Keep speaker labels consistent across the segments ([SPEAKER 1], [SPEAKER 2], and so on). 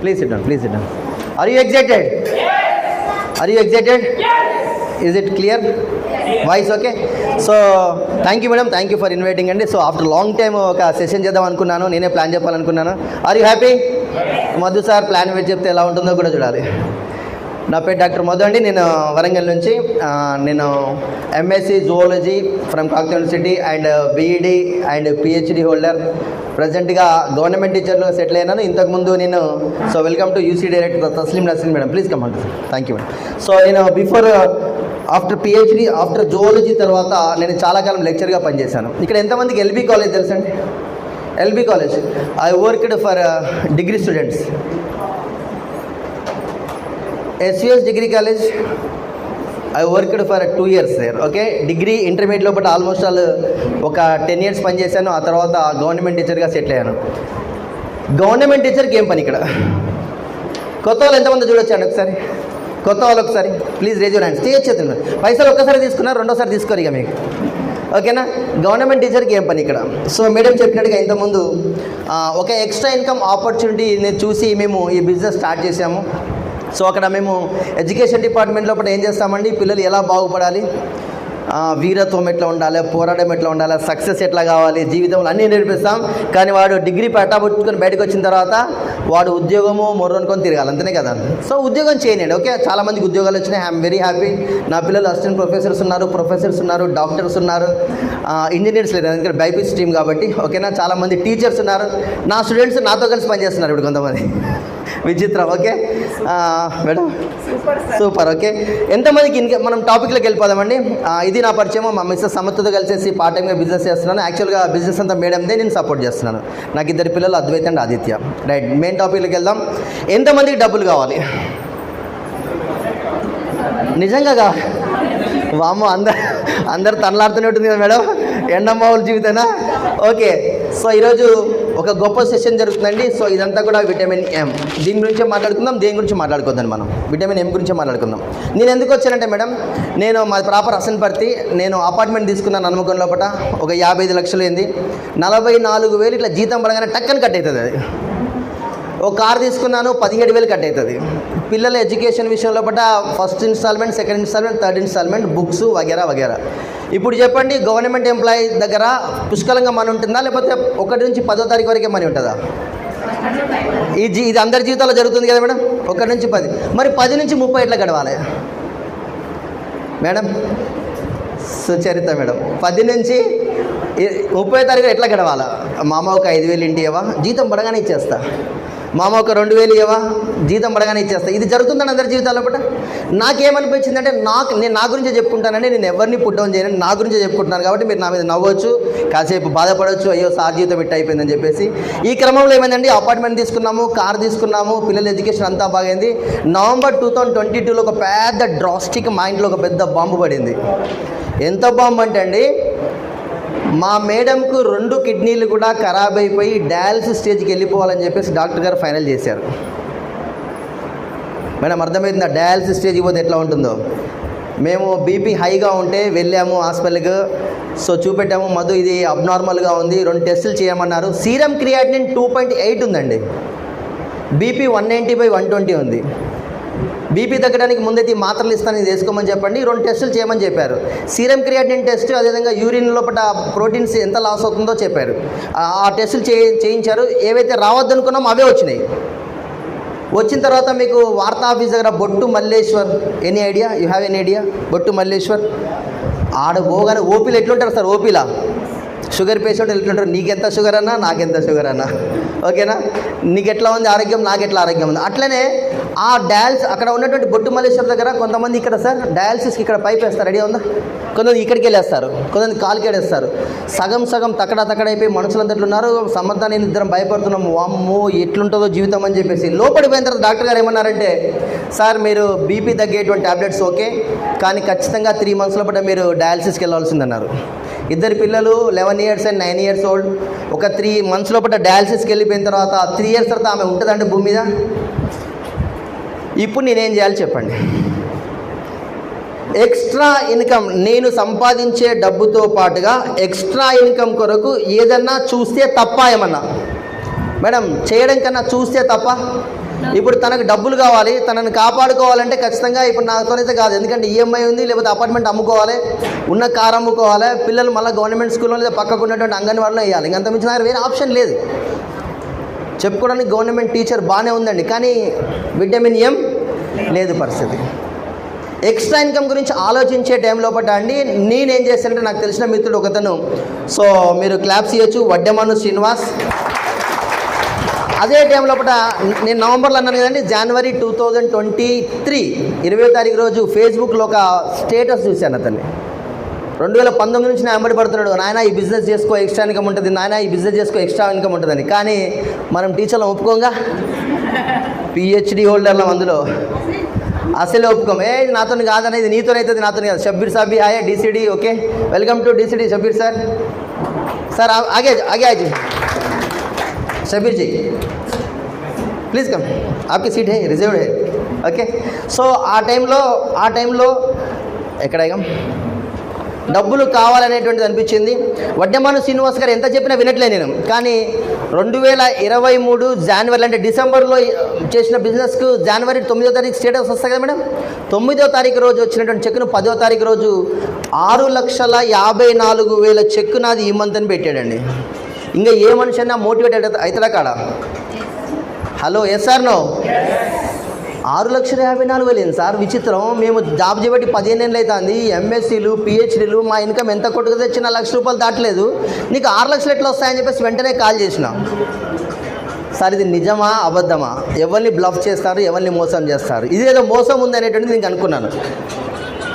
[SPEAKER 1] Please sit down. Please sit down. Are you excited? Are you excited? Is it clear? Voice okay? So thank you madam, thank you for inviting అండి. So after long time ఒక session చేద్దాం అనుకున్నాను, నేనే plan చెప్పాలనుకున్నాను. Are you happy? Madhu sir plan పెట్టి చెప్తే ఎలా ఉంటుందో కూడా చూడాలి. నా పేరు డాక్టర్ మధు అండి, నేను వరంగల్ నుంచి. నేను MSc zoology from Kakatiya university and BEd and PhD holder. ప్రజెంట్గా గవర్నమెంట్ టీచర్లో సెటిల్ అయినాను. ఇంతకుముందు నేను welcome to UC director Taslim Nasreen madam, please come అండి. Thank you madam. సో నేను ఆఫ్టర్ పిహెచ్డి ఆఫ్టర్ జువాలజీ తర్వాత నేను చాలా కాలం లెక్చర్గా పనిచేశాను. ఇక్కడ ఎంతమందికి ఎల్బీ కాలేజ్ తెలుసండి? LB college I worked for degree students. SUS degree college I worked for 2 years there. Okay, degree intermediate లోపల ఆల్మోస్ట్ ఒక 10 years పనిచేశాను. ఆ తర్వాత గవర్నమెంట్ టీచర్గా సెటిల్ అయ్యాను. గవర్నమెంట్ టీచర్కి ఏం పని ఇక్కడ? కొత్త వాళ్ళు ఎంతమంది చూడొచ్చాను ఒకసారి? కొత్త వాళ్ళు ఒకసారి ప్లీజ్ రేజ్ యువర్ హ్యాండ్స్. చేయొచ్చు, పైసలు ఒక్కసారి తీసుకున్నారు, రెండోసారి తీసుకోరు ఇక మీకు. ఓకేనా? గవర్నమెంట్ టీచర్కి ఏం పని ఇక్కడ? సో మేడం చెప్పినట్టుగా ఇంతకుముందు ఒక ఎక్స్ట్రా ఇన్కమ్ ఆపర్చునిటీని చూసి మేము ఈ బిజినెస్ స్టార్ట్ చేసాము. సో అక్కడ మేము ఎడ్యుకేషన్ డిపార్ట్మెంట్ లోపల ఏం చేస్తామండి, పిల్లలు ఎలా బాగుపడాలి, వీరత్వం ఎట్లా ఉండాలి, పోరాటం ఎట్లా ఉండాలి, సక్సెస్ ఎట్లా కావాలి, జీవితంలో అన్నీ నేర్పిస్తాం. కానీ వాడు డిగ్రీ పట్టాబుట్టుకొని బయటకు వచ్చిన తర్వాత వాడు ఉద్యోగము మొర్రనుకొని తిరగాలి, అంతనే కదా. సో ఉద్యోగం చేయనండి. ఓకే, చాలామందికి ఉద్యోగాలు వచ్చినాయి, ఐఎమ్ వెరీ హ్యాపీ. నా పిల్లలు అసిస్టెంట్ ప్రొఫెసర్స్ ఉన్నారు, డాక్టర్స్ ఉన్నారు, ఇంజనీర్స్ లేదు, ఎందుకంటే బైపీసీ టీమ్ కాబట్టి. ఓకేనా? చాలామంది టీచర్స్ ఉన్నారు. నా స్టూడెంట్స్ నాతో కలిసి పనిచేస్తున్నారు ఇప్పుడు కొంతమంది. విచిత్రం. Okay madam, super. ఓకే, ఎంతమందికి మనం టాపిక్లోకి వెళ్ళిపోదామండి. ఇది నా పరిచయం. మా మిస్సెస్ సమత్తుతో కలిసేసి పార్ట్ టైమ్గా బిజినెస్ చేస్తున్నాను. యాక్చువల్గా బిజినెస్ అంతా మేడందే, నేను సపోర్ట్ చేస్తున్నాను. నాకు 2 పిల్లలు, Advait and Aditya. Right, main టాపిక్లోకి వెళ్దాం. ఎంతమందికి డబ్బులు కావాలి? నిజంగా కావాలి? వామ్మో, అందరు తనలాడుతూనే ఉంటుంది కదా మేడం, ఎండమ్మావుల జీవితేనా? ఓకే, సో ఈరోజు ఒక గొప్ప సెషన్ జరుగుతుందండి. సో ఇదంతా కూడా విటమిన్ ఎం, దీని గురించే మాట్లాడుకుందాం. దేని గురించి మాట్లాడుకుందాం మనం? విటమిన్ ఎం గురించి మాట్లాడుకుందాం. నేను ఎందుకు వచ్చానంటే మేడం, నేను మా ప్రాపర్ అసన్పర్తి, నేను అపార్ట్మెంట్ తీసుకున్నాను నమ్మకం లోపల. ఒక 55 లక్షలు అయింది. 44,000 ఇట్లా జీతం పడగానే టక్కని కట్ అవుతుంది. అది ఒక కార్ తీసుకున్నాను, 17,000 కట్ అవుతుంది. పిల్లల ఎడ్యుకేషన్ విషయంలో పట్ల first instalment, second instalment, third instalment, books వగేరా వగేరా. ఇప్పుడు చెప్పండి, గవర్నమెంట్ ఎంప్లాయీ దగ్గర పుష్కలంగా మనీ ఉంటుందా, లేకపోతే 1 నుంచి 10వ తారీఖు వరకే మనీ ఉంటుందా? ఇది అందరి జీవితాల్లో జరుగుతుంది కదా మేడం, 1 నుంచి 10. మరి 10 నుంచి 30 ఎట్లా గడవాలి మేడం? సుచరిత మేడం, 10 నుంచి 30వ తారీఖు ఎట్లా గడవాలా? మామ ఒక 5,000 ఇంటి ఇవ్వవా, జీతం పడగానే ఇచ్చేస్తా. మామ ఒక 2,000 ఇవ్వవా, జీతం పడగానే ఇచ్చేస్తా. ఇది జరుగుతుందని అందరి జీవితాల్లో పట్ల. నాకేమనిపించిందంటే, నేను నా గురించే చెప్పుకుంటానండి, నేను ఎవరిని పుట్ డౌన్ చేయను, నా గురించే చెప్పుకుంటున్నాను. కాబట్టి మీరు నా మీద నవ్వచ్చు, కాసేపు బాధపడవచ్చు, అయ్యో సార్ జీవితం ఇట్ అయిపోయిందని చెప్పేసి. ఈ క్రమంలో ఏమైందండి, అపార్ట్మెంట్ తీసుకున్నాము, కార్ తీసుకున్నాము, పిల్లల ఎడ్యుకేషన్ అంతా బాగైంది. నవంబర్ 2022లో ఒక పెద్ద డ్రాస్టిక్ మైండ్లో ఒక పెద్ద బాంబు పడింది. ఎంత బాంబు అంటే అండి, మా మేడంకు 2 కిడ్నీలు కూడా ఖరాబ్ అయిపోయి డయాలసిస్ స్టేజ్కి వెళ్ళిపోవాలని చెప్పేసి డాక్టర్ గారు ఫైనల్ చేశారు. మేడం అర్థమైందా? డయాలసిస్ స్టేజ్కి పోతే ఎట్లా ఉంటుందో. మేము బీపీ హైగా ఉంటే వెళ్ళాము హాస్పిటల్కి. సో చూపెట్టాము, మధు ఇది అబ్నార్మల్గా ఉంది, 2 టెస్టులు చేయమన్నారు. సీరం క్రియాటినిన్ 2.8 ఉందండి, బీపీ 190/120 ఉంది. బీపీ తగ్గడానికి ముందైతే మాత్రలు ఇస్తాను, ఇది వేసుకోమని చెప్పండి, 2 టెస్టులు చేయమని చెప్పారు. సీరం క్రియాటినిన్ టెస్ట్, అదేవిధంగా యూరిన్ లోపల ప్రోటీన్స్ ఎంత లాస్ అవుతుందో చెప్పారు. ఆ టెస్టులు చేయించారు. ఏవైతే రావద్దనుకున్నామో అవే వచ్చినాయి. వచ్చిన తర్వాత మీకు వార్తా ఆఫీస్ దగ్గర బొట్టు Malleshwar, any idea? You have any idea? బొట్టు మల్లేశ్వర్ ఆడ పోగానే ఓపీలు ఎట్లుంటారు సార్? ఓపీలా షుగర్ పేషెంట్ ఎట్లుంటారు? నీకెంత షుగర్ అన్నా, నాకెంత షుగర్ అన్నా, ఓకేనా? నీకెట్లా ఉంది ఆరోగ్యం, నాకెట్లా ఆరోగ్యం ఉంది. అట్లనే ఆ అక్కడ ఉన్నటువంటి బొట్టు మల్లేశ్వర్ దగ్గర కొంతమంది ఇక్కడ సార్ డయాలసిస్కి ఇక్కడ పైప్ వేస్తారు, ఐడియా ఉందా? కొంతమంది ఇక్కడికి వెళ్ళేస్తారు, కొంతమంది కాలుకి వెళ్ళేస్తారు. సగం తక్కడైపోయి మనుషులంతా ఎట్లున్నారు, సంబంధం నేను ఇద్దరం భయపడుతున్నాము, వామ్మో ఎట్లుంటుందో జీవితం అని చెప్పేసి. లోపడిపోయిన తర్వాత డాక్టర్ గారు ఏమన్నారంటే, సార్ మీరు బీపీ తగ్గేటువంటి ట్యాబ్లెట్స్ ఓకే, కానీ ఖచ్చితంగా 3 months లోపల మీరు డయాలసిస్కి వెళ్ళాల్సిందన్నారు. 2 పిల్లలు 11 years and 9 years old. ఒక 3 months లోపల డయాలసిస్కి వెళ్ళిపోయిన తర్వాత 3 years తర్వాత ఆమె ఉంటుందండి భూమి మీద. ఇప్పుడు నేనేం చేయాలి చెప్పండి? ఎక్స్ట్రా ఇన్కమ్, నేను సంపాదించే డబ్బుతో పాటుగా ఎక్స్ట్రా ఇన్కమ్ కొరకు ఏదన్నా చూస్తే తప్ప? ఏమన్నా మేడం చేయడం కన్నా చూస్తే తప్ప? ఇప్పుడు తనకు డబ్బులు కావాలి, తనని కాపాడుకోవాలంటే ఖచ్చితంగా ఇప్పుడు నాతోనైతే కాదు, ఎందుకంటే ఈఎంఐ ఉంది, లేకపోతే అపార్ట్మెంట్ అమ్ముకోవాలి, ఉన్న కారు అమ్ముకోవాలి, పిల్లలు మళ్ళీ గవర్నమెంట్ స్కూల్లో లేదా పక్కకు ఉన్నటువంటి అంగన్వాడీలో వేయాలి. ఇంకంత మించిన వేరే ఆప్షన్ లేదు. చెప్పుకోవడానికి గవర్నమెంట్ టీచర్ బాగానే ఉందండి, కానీ విటమిన్ ఎం లేదు పరిస్థితి. ఎక్స్ట్రా ఇన్కమ్ గురించి ఆలోచించే టైం లోపల అండి నేనేం చేస్తానంటే, నాకు తెలిసిన మిత్రుడు ఒకతను, సో మీరు క్లాప్స్ ఇవ్వచ్చు, వడ్డెమను శ్రీనివాస్. అదే టైం లోపల నేను నవంబర్లో అన్నాను కదండి, జనవరి 2023 20వ తారీఖు రోజు ఫేస్బుక్లో ఒక స్టేటస్ చూశాను. అతన్ని 2019 నుంచి నా వెంబడి పడుతున్నాడు, నాయన ఈ బిజినెస్ చేసుకో ఎక్స్ట్రా ఇన్కమ్ ఉంటుంది, నాయన ఈ బిజినెస్ చేసుకో ఎక్స్ట్రా ఇన్కమ్ ఉంటుందని. కానీ మనం టీచర్లు ఒప్పుకోంగా, పిహెచ్డి హోల్డర్లం, అందులో అసలే ఒప్పుకోం. నాతో కాదనేది నీతోనైతుంది, నాతో కాదు. షబ్బీర్ సాబీ ఆయా DCD, okay, welcome to DCD Shabbir sir. Sir ఆగే ఆగే ఆగే शबीर जी प्लीज़ कम, आपकी सीट है, रिजर्व है, ఓకే. సో ఆ టైంలో ఎక్కడైనా డబ్బులు కావాలనేటువంటిది అనిపించింది. వడ్డెమాను శ్రీనివాస్ గారు ఎంత చెప్పినా వినట్లే నేను. కానీ 2023 జనవరి అంటే డిసెంబర్లో చేసిన బిజినెస్కు జనవరి 9వ తారీఖు స్టేటస్ వస్తాయి కదా మేడం, 9వ తారీఖు రోజు వచ్చినటువంటి చెక్కును 10వ తారీఖు రోజు 6,54,000 చెక్కు నాది ఈ మంత్ అని పెట్టాడండి. ఇంకా ఏ మనిషి అయినా మోటివేట్ అవుతాడా కాడా? Hello, yes sir no? 6,54,000 sir, విచిత్రం. మేము జాబ్ చేయబట్టి 15 ఏళ్ళు అవుతుంది, ఎంఎస్సీలు పిహెచ్డీలు, మా ఇన్కమ్ ఎంత కొట్టుకు తెచ్చినా ₹1,00,000 దాటలేదు, నీకు 6 లక్షలు ఎట్లా వస్తాయని చెప్పేసి వెంటనే కాల్ చేసిన. సార్ ఇది నిజమా అబద్ధమా? ఎవరిని బ్లఫ్ చేస్తారు, ఎవరిని మోసం చేస్తారు, ఇదేదో మోసం ఉంది అనేటువంటిది నేను అనుకున్నాను.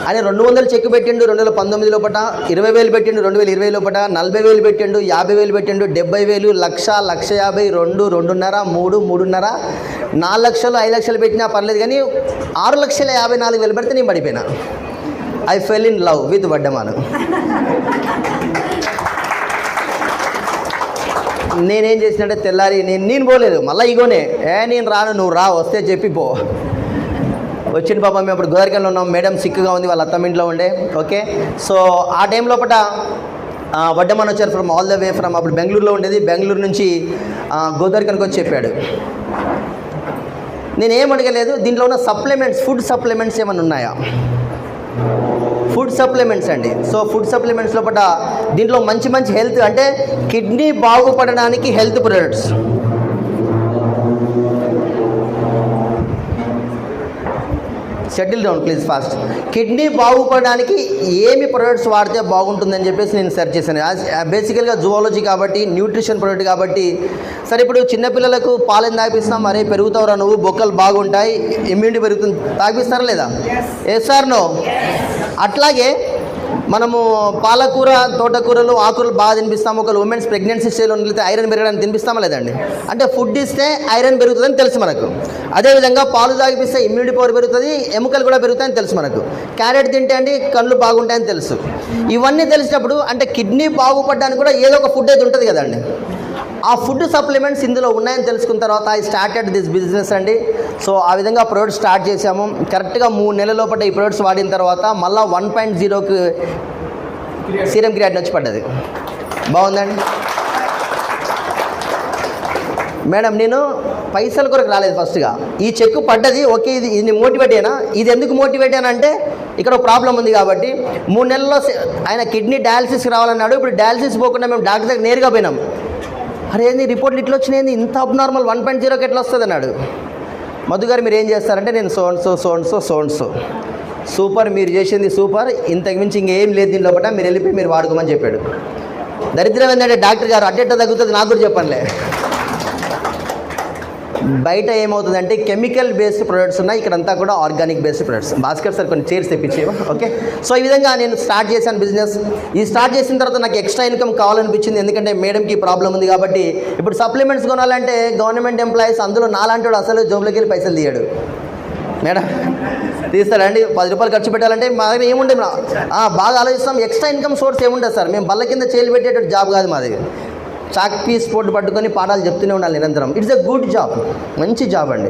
[SPEAKER 1] ఆయన 200 చెక్ పెట్టిండు 2019 లోపల, 20,000 పెట్టిండు 2020 లోపల, 40,000 పెట్టిండు, 50,000 పెట్టిండు, 70,000, 1,00,000, 1,50,000, 2, 2.5, 3, 3.5, 4 లక్షలు 5 లక్షలు పెట్టినా పర్లేదు, కానీ 6,54,000 పెడితే నేను పడిపోయినా. I fell in love with Vaddemanu. నేనేం చేసినట్టే తెల్లారి నేను పోలేదు, మళ్ళీ ఇగోనే నేను రాను, నువ్వు రా, వస్తే చెప్పి పో. వచ్చిన పాప మేము అప్పుడు గోదావరిలో ఉన్నాం, మేడం సిక్గా ఉంది, వాళ్ళ అత్తమ్మ ఇంట్లో ఉండే, ఓకే. సో ఆ టైం లోపల వడ్డెమాన్ వచ్చారు from all the way from, అప్పుడు బెంగళూరులో ఉండేది, బెంగళూరు నుంచి గోదావరికి వచ్చి చెప్పాడు. నేనేం అడగలేదు, దీంట్లో ఉన్న సప్లిమెంట్స్, ఫుడ్ సప్లిమెంట్స్ ఏమైనా ఉన్నాయా? ఫుడ్ సప్లిమెంట్స్ అండి. సో ఫుడ్ సప్లిమెంట్స్ లోపల దీంట్లో మంచి మంచి హెల్త్, అంటే కిడ్నీ బాగుపడడానికి health products, schedule down please fast. Kidney బాగుపడడానికి ఏమి ప్రొడక్ట్స్ వాడితే బాగుంటుందని చెప్పేసి నేను సెర్చ్ చేశాను. బేసికల్గా జువాలజీ కాబట్టి, న్యూట్రిషన్ ప్రొడక్ట్ కాబట్టి. సరే, ఇప్పుడు చిన్నపిల్లలకు పాలను తాగిపిస్తాం, మరే పెరుగుతావురా నువ్వు, బొక్కలు బాగుంటాయి, ఇమ్యూనిటీ పెరుగుతుంది, తాగిపిస్తారా లేదా? Yes or no? అట్లాగే మనము పాలకూర, తోటకూరలు, ఆకులు బాగా తినిపిస్తాము. ఒకళ్ళు ఉమెన్స్ ప్రెగ్నెన్సీ స్టేజ్లో ఉన్నట్లయితే ఐరన్ పెరగడానికి తినిపిస్తామా లేదండి? అంటే ఫుడ్ ఇస్తే ఐరన్ పెరుగుతుందని తెలుసు మనకు. అదేవిధంగా పాలు తాగిపిస్తే ఇమ్యూనిటీ పవర్ పెరుగుతుంది, ఎముకలు కూడా పెరుగుతాయని తెలుసు మనకు. క్యారెట్ తింటే అండి కళ్ళు బాగుంటాయని తెలుసు. ఇవన్నీ తెలిసినప్పుడు అంటే కిడ్నీ బాగుపడడానికి కూడా ఏదో ఒక ఫుడ్ అయితే ఉంటుంది కదండి. ఆ ఫుడ్ సప్లిమెంట్స్ ఇందులో ఉన్నాయని తెలుసుకున్న తర్వాత ఐ స్టార్టెడ్ దిస్ బిజినెస్ అండి. సో ఆ విధంగా ప్రొడక్ట్స్ స్టార్ట్ చేసాము. కరెక్ట్గా 3 నెలల లోపల ఈ ప్రొడక్ట్స్ వాడిన తర్వాత మళ్ళీ 1.0కి సీరం క్రియాటిన్ వచ్చి పడ్డది. బాగుందండి మేడం. నేను పైసల కొరకు రాలేదు ఫస్ట్గా. ఈ చెక్ పడ్డది, ఓకే, ఇది మోటివేట్ అయినా. ఇది ఎందుకు మోటివేట్ అయినా అంటే ఇక్కడ ఒక ప్రాబ్లం ఉంది కాబట్టి 3 నెలల్లో ఆయన కిడ్నీ డయాలసిస్కి రావాలన్నాడు. ఇప్పుడు డయాలసిస్ పోకుండా మేము డాక్టర్ దగ్గర నేరుగా పోయినాం. అరే ఏంది రిపోర్ట్లు ఇట్లా వచ్చినాయి, ఇంత అబ్నార్మల్ 1.0కి ఎట్లా వస్తుంది అన్నాడు. మధు గారు మీరు ఏం చేస్తారంటే, నేను సో సూపర్, మీరు చేసింది సూపర్, ఇంతకు మించి ఇంకేం లేదు దీని లోపల, మీరు వెళ్ళిపోయి మీరు వాడుకోమని చెప్పాడు. దరిద్రం ఏంటంటే డాక్టర్ గారు అడ్డెట్ట తగ్గుతుంది నాకు కూడా చెప్పనులే. బయట ఏమవుతుందంటే కెమికల్ బేస్డ్ ప్రొడక్ట్స్ ఉన్నాయి, ఇక్కడంతా కూడా organic based products. Bhaskar sir కొన్ని చైర్స్ తెప్పించేవా? ఓకే. సో ఈ విధంగా నేను స్టార్ట్ చేశాను బిజినెస్. ఈ స్టార్ట్ చేసిన తర్వాత నాకు ఎక్స్ట్రా ఇన్కమ్ కావాలనిపించింది, ఎందుకంటే మేడంకి ప్రాబ్లం ఉంది కాబట్టి. ఇప్పుడు సప్లిమెంట్స్ కొనాలంటే గవర్నమెంట్ ఎంప్లాయీస్, అందులో నాలాంటి వాడు అసలు జోబులోకి వెళ్ళి పైసలు తీయడు. మేడం తీస్తారండి, ₹10 ఖర్చు పెట్టాలంటే మా దగ్గర ఏముండే, బాగా ఆలోచిస్తాం. ఎక్స్ట్రా ఇన్కమ్ సోర్స్ ఏముంటుంది సార్? మేము బల్ల కింద చేలు పెట్టేటట్టు జాబ్ కాదు మాది. చాక్ పీస్ పోటు పట్టుకొని పాఠాలు చెప్తూనే ఉండాలి నిరంతరం. ఇట్స్ ఎ గుడ్ జాబ్, మంచి జాబ్ అండి.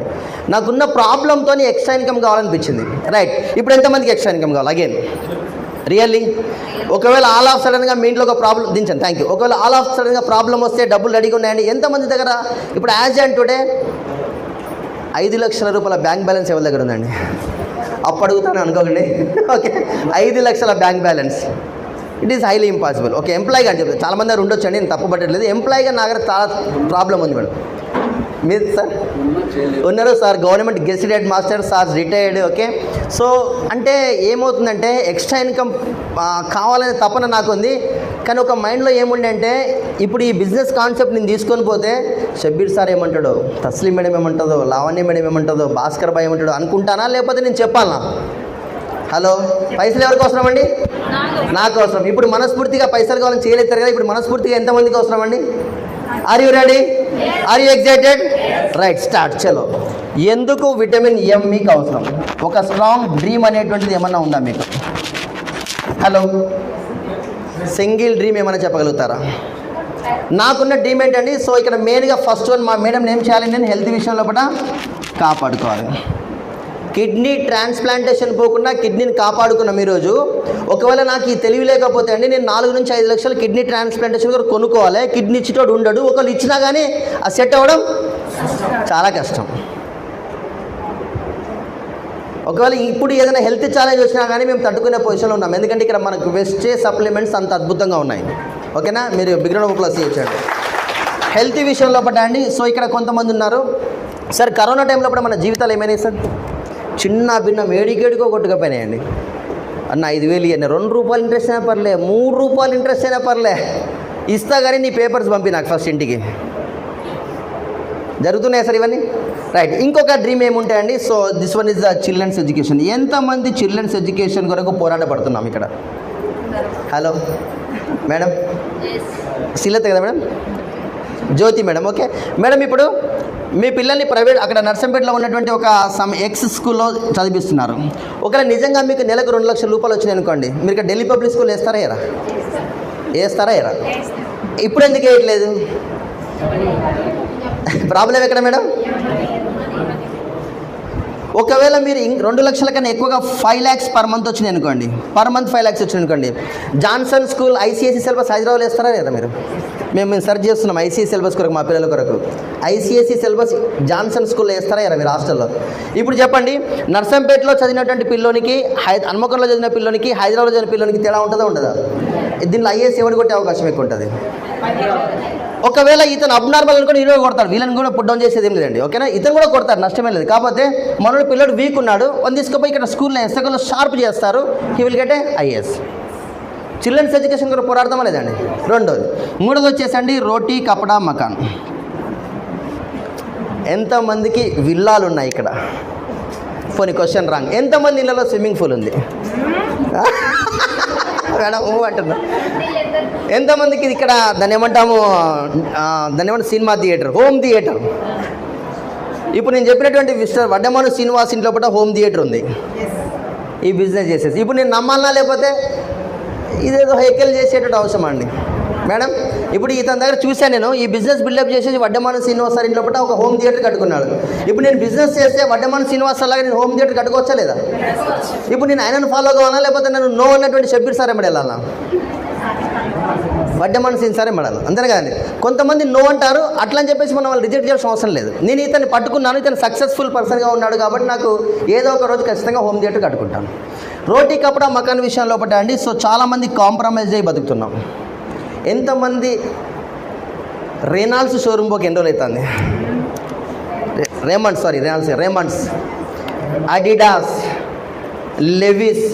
[SPEAKER 1] నాకున్న ప్రాబ్లంతో ఎక్స్ట్రా ఇన్కమ్ కావాలనిపించింది. రైట్, ఇప్పుడు ఎంతమందికి ఎక్స్ట్రా ఇన్కమ్ కావాలి? అగైన్ రియల్లీ ఒకవేళ ఆల్ ఆఫ్ సడన్గా మీ ఇంట్లో ఒక ప్రాబ్లం దించండి, థ్యాంక్ యూ. ఒకవేళ ఆల్ ఆఫ్ సడన్గా ప్రాబ్లం వస్తే డబ్బులు రెడీగా ఉన్నాయండి ఎంతమంది దగ్గర? ఇప్పుడు యాజ్ అండ్ టుడే 5 లక్షల రూపాయల బ్యాంక్ బ్యాలెన్స్ ఎవరి దగ్గర ఉందండి? అప్పు అడుగుతాను అనుకోకండి. ఓకే, 5 లక్షల bank balance, it is highly impossible. Okay, ఎంప్లాయీగా అని చెప్తాను, చాలామంది దగ్గర ఉండొచ్చండి, నేను తప్పు పట్టట్లేదు. ఎంప్లాయీగా నా దగ్గర చాలా ప్రాబ్లం ఉంది మేడం. మీరు సార్ ఉన్నారు sir, government gazetted master sir, retired. Okay, so అంటే ఏమవుతుందంటే ఎక్స్ట్రా ఇన్కమ్ కావాలనే తపన నాకు ఉంది. కానీ ఒక మైండ్లో ఏముండే అంటే ఇప్పుడు ఈ బిజినెస్ కాన్సెప్ట్ నేను తీసుకొని పోతే షబ్బీర్ సార్ ఏమంటాడో, తస్లీం మేడం ఏమంటుందో, లావణ్య మేడం ఏమంటుందో, భాస్కర్ భాయ్ ఏమంటాడో అనుకుంటానా, లేకపోతే నేను చెప్పాలనా? హలో, పైసలు ఎవరికి అవసరం అండి? నాకు అవసరం. ఇప్పుడు మనస్ఫూర్తిగా పైసలు కావాలని చేయలేస్తారు కదా, ఇప్పుడు మనస్ఫూర్తిగా ఎంతమందికి అవసరం అండి? Are you ready? Are you excited? Right, start. చలో. ఎందుకు విటమిన్ ఎం మీకు అవసరం? ఒక స్ట్రాంగ్ డ్రీమ్ అనేటువంటిది ఏమన్నా ఉందా మీకు? హలో, సింగిల్ డ్రీమ్ ఏమైనా చెప్పగలుగుతారా? నాకున్న డ్రీమ్ ఏంటండి? సో ఇక్కడ మెయిన్గా ఫస్ట్ వన్, మా మేడం ఏం చేయాలి, నేను హెల్త్ విషయంలో కూడా కాపాడుకోవాలి. కిడ్నీ ట్రాన్స్ప్లాంటేషన్ పోకుండా కిడ్నీని కాపాడుకున్నాం ఈరోజు. ఒకవేళ నాకు ఈ తెలివి లేకపోతే అండి, నేను 4 నుంచి 5 లక్షలు కిడ్నీ ట్రాన్స్ప్లాంటేషన్ కూడా కొనుక్కోవాలి. కిడ్నీ ఇచ్చేటోడు ఉండడు, ఒకళ్ళు ఇచ్చినా కానీ అది సెట్ అవ్వడం చాలా కష్టం. ఒకవేళ ఇప్పుడు ఏదైనా హెల్త్ ఛాలెంజ్ వచ్చినా కానీ మేము తట్టుకునే పొజిషన్లో ఉన్నాం, ఎందుకంటే ఇక్కడ మనకు వెస్టే సప్లిమెంట్స్ అంత అద్భుతంగా ఉన్నాయి. ఓకేనా, మీరు బిగ్రౌండ్ ప్లస్ ఇచ్చాడు హెల్త్ విషయంలో పట్ట అండి. సో ఇక్కడ కొంతమంది ఉన్నారు సార్, కరోనా టైంలో కూడా మన జీవితాలు ఏమైనాయి సార్? చిన్న భిన్న వేడికేడికో కొట్టుకపోయినాయండి. అన్న 5,000 ఇవ్వండి, 2 రూపాయలు ఇంట్రెస్ట్ అయినా పర్లే, 3 రూపాయలు ఇంట్రెస్ట్ అయినా పర్లే, ఇస్తా కానీ నీ పేపర్స్ పంపి నాకు ఫస్ట్ ఇంటికి. జరుగుతున్నాయి సార్ ఇవన్నీ. రైట్, ఇంకొక డ్రీమ్ ఏముంటాయండి? So this one is the children's education. ఎంతమంది చిల్డ్రన్స్ ఎడ్యుకేషన్ కొరకు పోరాటపడుతున్నాం ఇక్కడ? హలో మేడం, శ్రీలత కదా madam, Jyothi madam. Okay madam, ఇప్పుడు మీ పిల్లల్ని ప్రైవేట్ అక్కడ నర్సంపేటలో ఉన్నటువంటి ఒక ఎక్స్ స్కూల్లో చదివిస్తున్నారు. ఒకవేళ నిజంగా మీకు నెలకు 2 లక్షల రూపాయలు వచ్చినాయి అనుకోండి, మీరు ఇక్కడ ఢిల్లీ పబ్లిక్ స్కూల్ వేస్తారా ఎరా? వేస్తారా ఎరా? ఇప్పుడు ఎందుకు వేయట్లేదు? ప్రాబ్లం ఎక్కడ మేడం? ఒకవేళ మీరు 2 లక్షల కన్నా ఎక్కువగా 5 lakhs పర్ మంత్ వచ్చినాయి అనుకోండి, పర్ మంత్ 5 lakhs వచ్చినాయి అనుకోండి, జాన్సన్ స్కూల్ ఐసీఎస్సీ సిలబస్ హైదరాబాద్లో వేస్తారా లేదా మీరు? మేము సెర్చ్ చేస్తున్నాం ఐసీఎస్సీ సిలబస్ కొరకు, మా పిల్లల కొరకు ఐసీఎస్సీ సిలబస్ జాన్సన్ స్కూల్లో వేస్తారా ఎరా మీరు హాస్టల్లో? ఇప్పుడు చెప్పండి, నర్సంపేటలో చదివినటువంటి పిల్లోనికి, హన్మకొండలో చదివిన పిల్లోనికి, హైదరాబాద్లో చదివిన పిల్లోనికి తేడా ఉంటుందా ఉండదా? దీనిలో ఐఏఎస్ ఎవరు కొట్టే అవకాశం ఎక్కువ ఉంటుంది? ఒకవేళ ఇతను అబ్నార్మల్ అనుకుని 20 కొడతాడు, వీళ్ళని కూడా పుట్ డౌన్ చేసేది ఏం లేదండి. ఓకేనా, ఇతను కూడా కొడతారు, నష్టమే లేదు. కాకపోతే మనోడు పిల్లడు వీక్ ఉన్నాడు, వాళ్ళు తీసుకుపోయి ఇక్కడ స్కూల్లో ఎస్ఎకల్లో షార్ప్ చేస్తారు, he will get a IAS. Children's education కూడా పోరాడతామా లేదండి? రెండోది. మూడోది వచ్చేసండి రోటీ కపడా మకాన్. ఎంతమందికి విల్లాలు ఉన్నాయి ఇక్కడ? పోనీ క్వశ్చన్ రాంగ్. ఎంతమంది ఇళ్ళలో స్విమ్మింగ్ పూల్ ఉంది? మేడం అంటున్నా. ఎంతమందికి ఇక్కడ దాన్ని ఏమంటాము, సినిమా థియేటర్, హోమ్ థియేటర్? ఇప్పుడు నేను చెప్పినటువంటి మిస్టర్ వడ్డమాను శ్రీనివాస్ ఇంట్లో కూడా హోమ్ థియేటర్ ఉంది, ఈ బిజినెస్ చేసేసి. ఇప్పుడు నేను నమ్మాలనా లేకపోతే ఇదేదో హైకెల్ చేసేటట్టు అవసరం అండి మేడం? ఇప్పుడు ఇతని దగ్గర చూశాను నేను, ఈ బిజినెస్ బిల్డప్ చేసేసి వడ్డమాను శ్రీనివాస్ సార్ ఇంట్లో కూడా ఒక హోమ్ థియేటర్ కట్టుకున్నాడు. ఇప్పుడు నేను బిజినెస్ చేస్తే వడ్డమాను శ్రీనివాస్ సార్ లాగా నేను హోమ్ థియేటర్ కట్టుకోవచ్చా లేదా? ఇప్పుడు నేను ఆయనను ఫాలో కావాలా, లేకపోతే నేను నో అన్నటువంటి షబ్బీర్ సార్ ఏమడి వెళ్ళాలా? వడ్డమాను శ్రీనివాస్ సార్ ఏమడాలి? అంతే కదండి. కొంతమంది నో అంటారు, అట్లా అని చెప్పేసి మనం వాళ్ళు రిజెక్ట్ చేయాల్సిన అవసరం లేదు. నేను ఇతన్ని పట్టుకున్నాను, ఇతను సక్సెస్ఫుల్ పర్సన్గా ఉన్నాడు కాబట్టి నాకు ఏదో ఒక రోజు ఖచ్చితంగా హోమ్ థియేటర్ కట్టుకుంటాను. రోటీ కపడా మకాన్ విషయంలో పడ్డా అండి. సో చాలామంది కాంప్రమైజ్ అయ్యి బతుకుతున్నాం. ఎంతమంది రేనాల్డ్స్ షోరూమ్ పోక ఎన్ని రోజులు అవుతుంది? Raymonds, Adidas, Levi's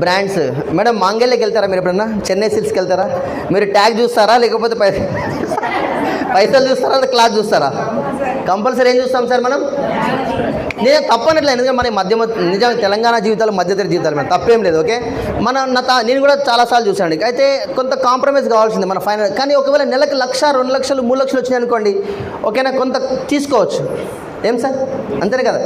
[SPEAKER 1] brands. Madam మాంగళ్యకి వెళ్తారా మీరు ఎప్పుడన్నా? చెన్నై సిల్క్స్కి వెళ్తారా? మీరు ట్యాగ్ చూస్తారా, లేకపోతే పైసలు చూస్తారా, లేదా క్లాత్ చూస్తారా? కంపల్సరీ ఏం చూస్తాం సార్ మనం? నేను తప్పనట్లేదు, ఎందుకంటే మన నిజంగా తెలంగాణ జీవితాలు మధ్యతరగతి జీవితాలు మనం తప్పేం లేదు. ఓకే, నేను కూడా చాలాసార్లు చూసాను. అయితే కొంత కాంప్రమైజ్ కావాల్సింది మన ఫైనల్. కానీ ఒకవేళ నెలకు 1,00,000, 2 లక్షలు, 3 లక్షలు వచ్చినాయి అనుకోండి, ఓకేనా, కొంత తీసుకోవచ్చు. ఏం సార్, అంతేనే కదా?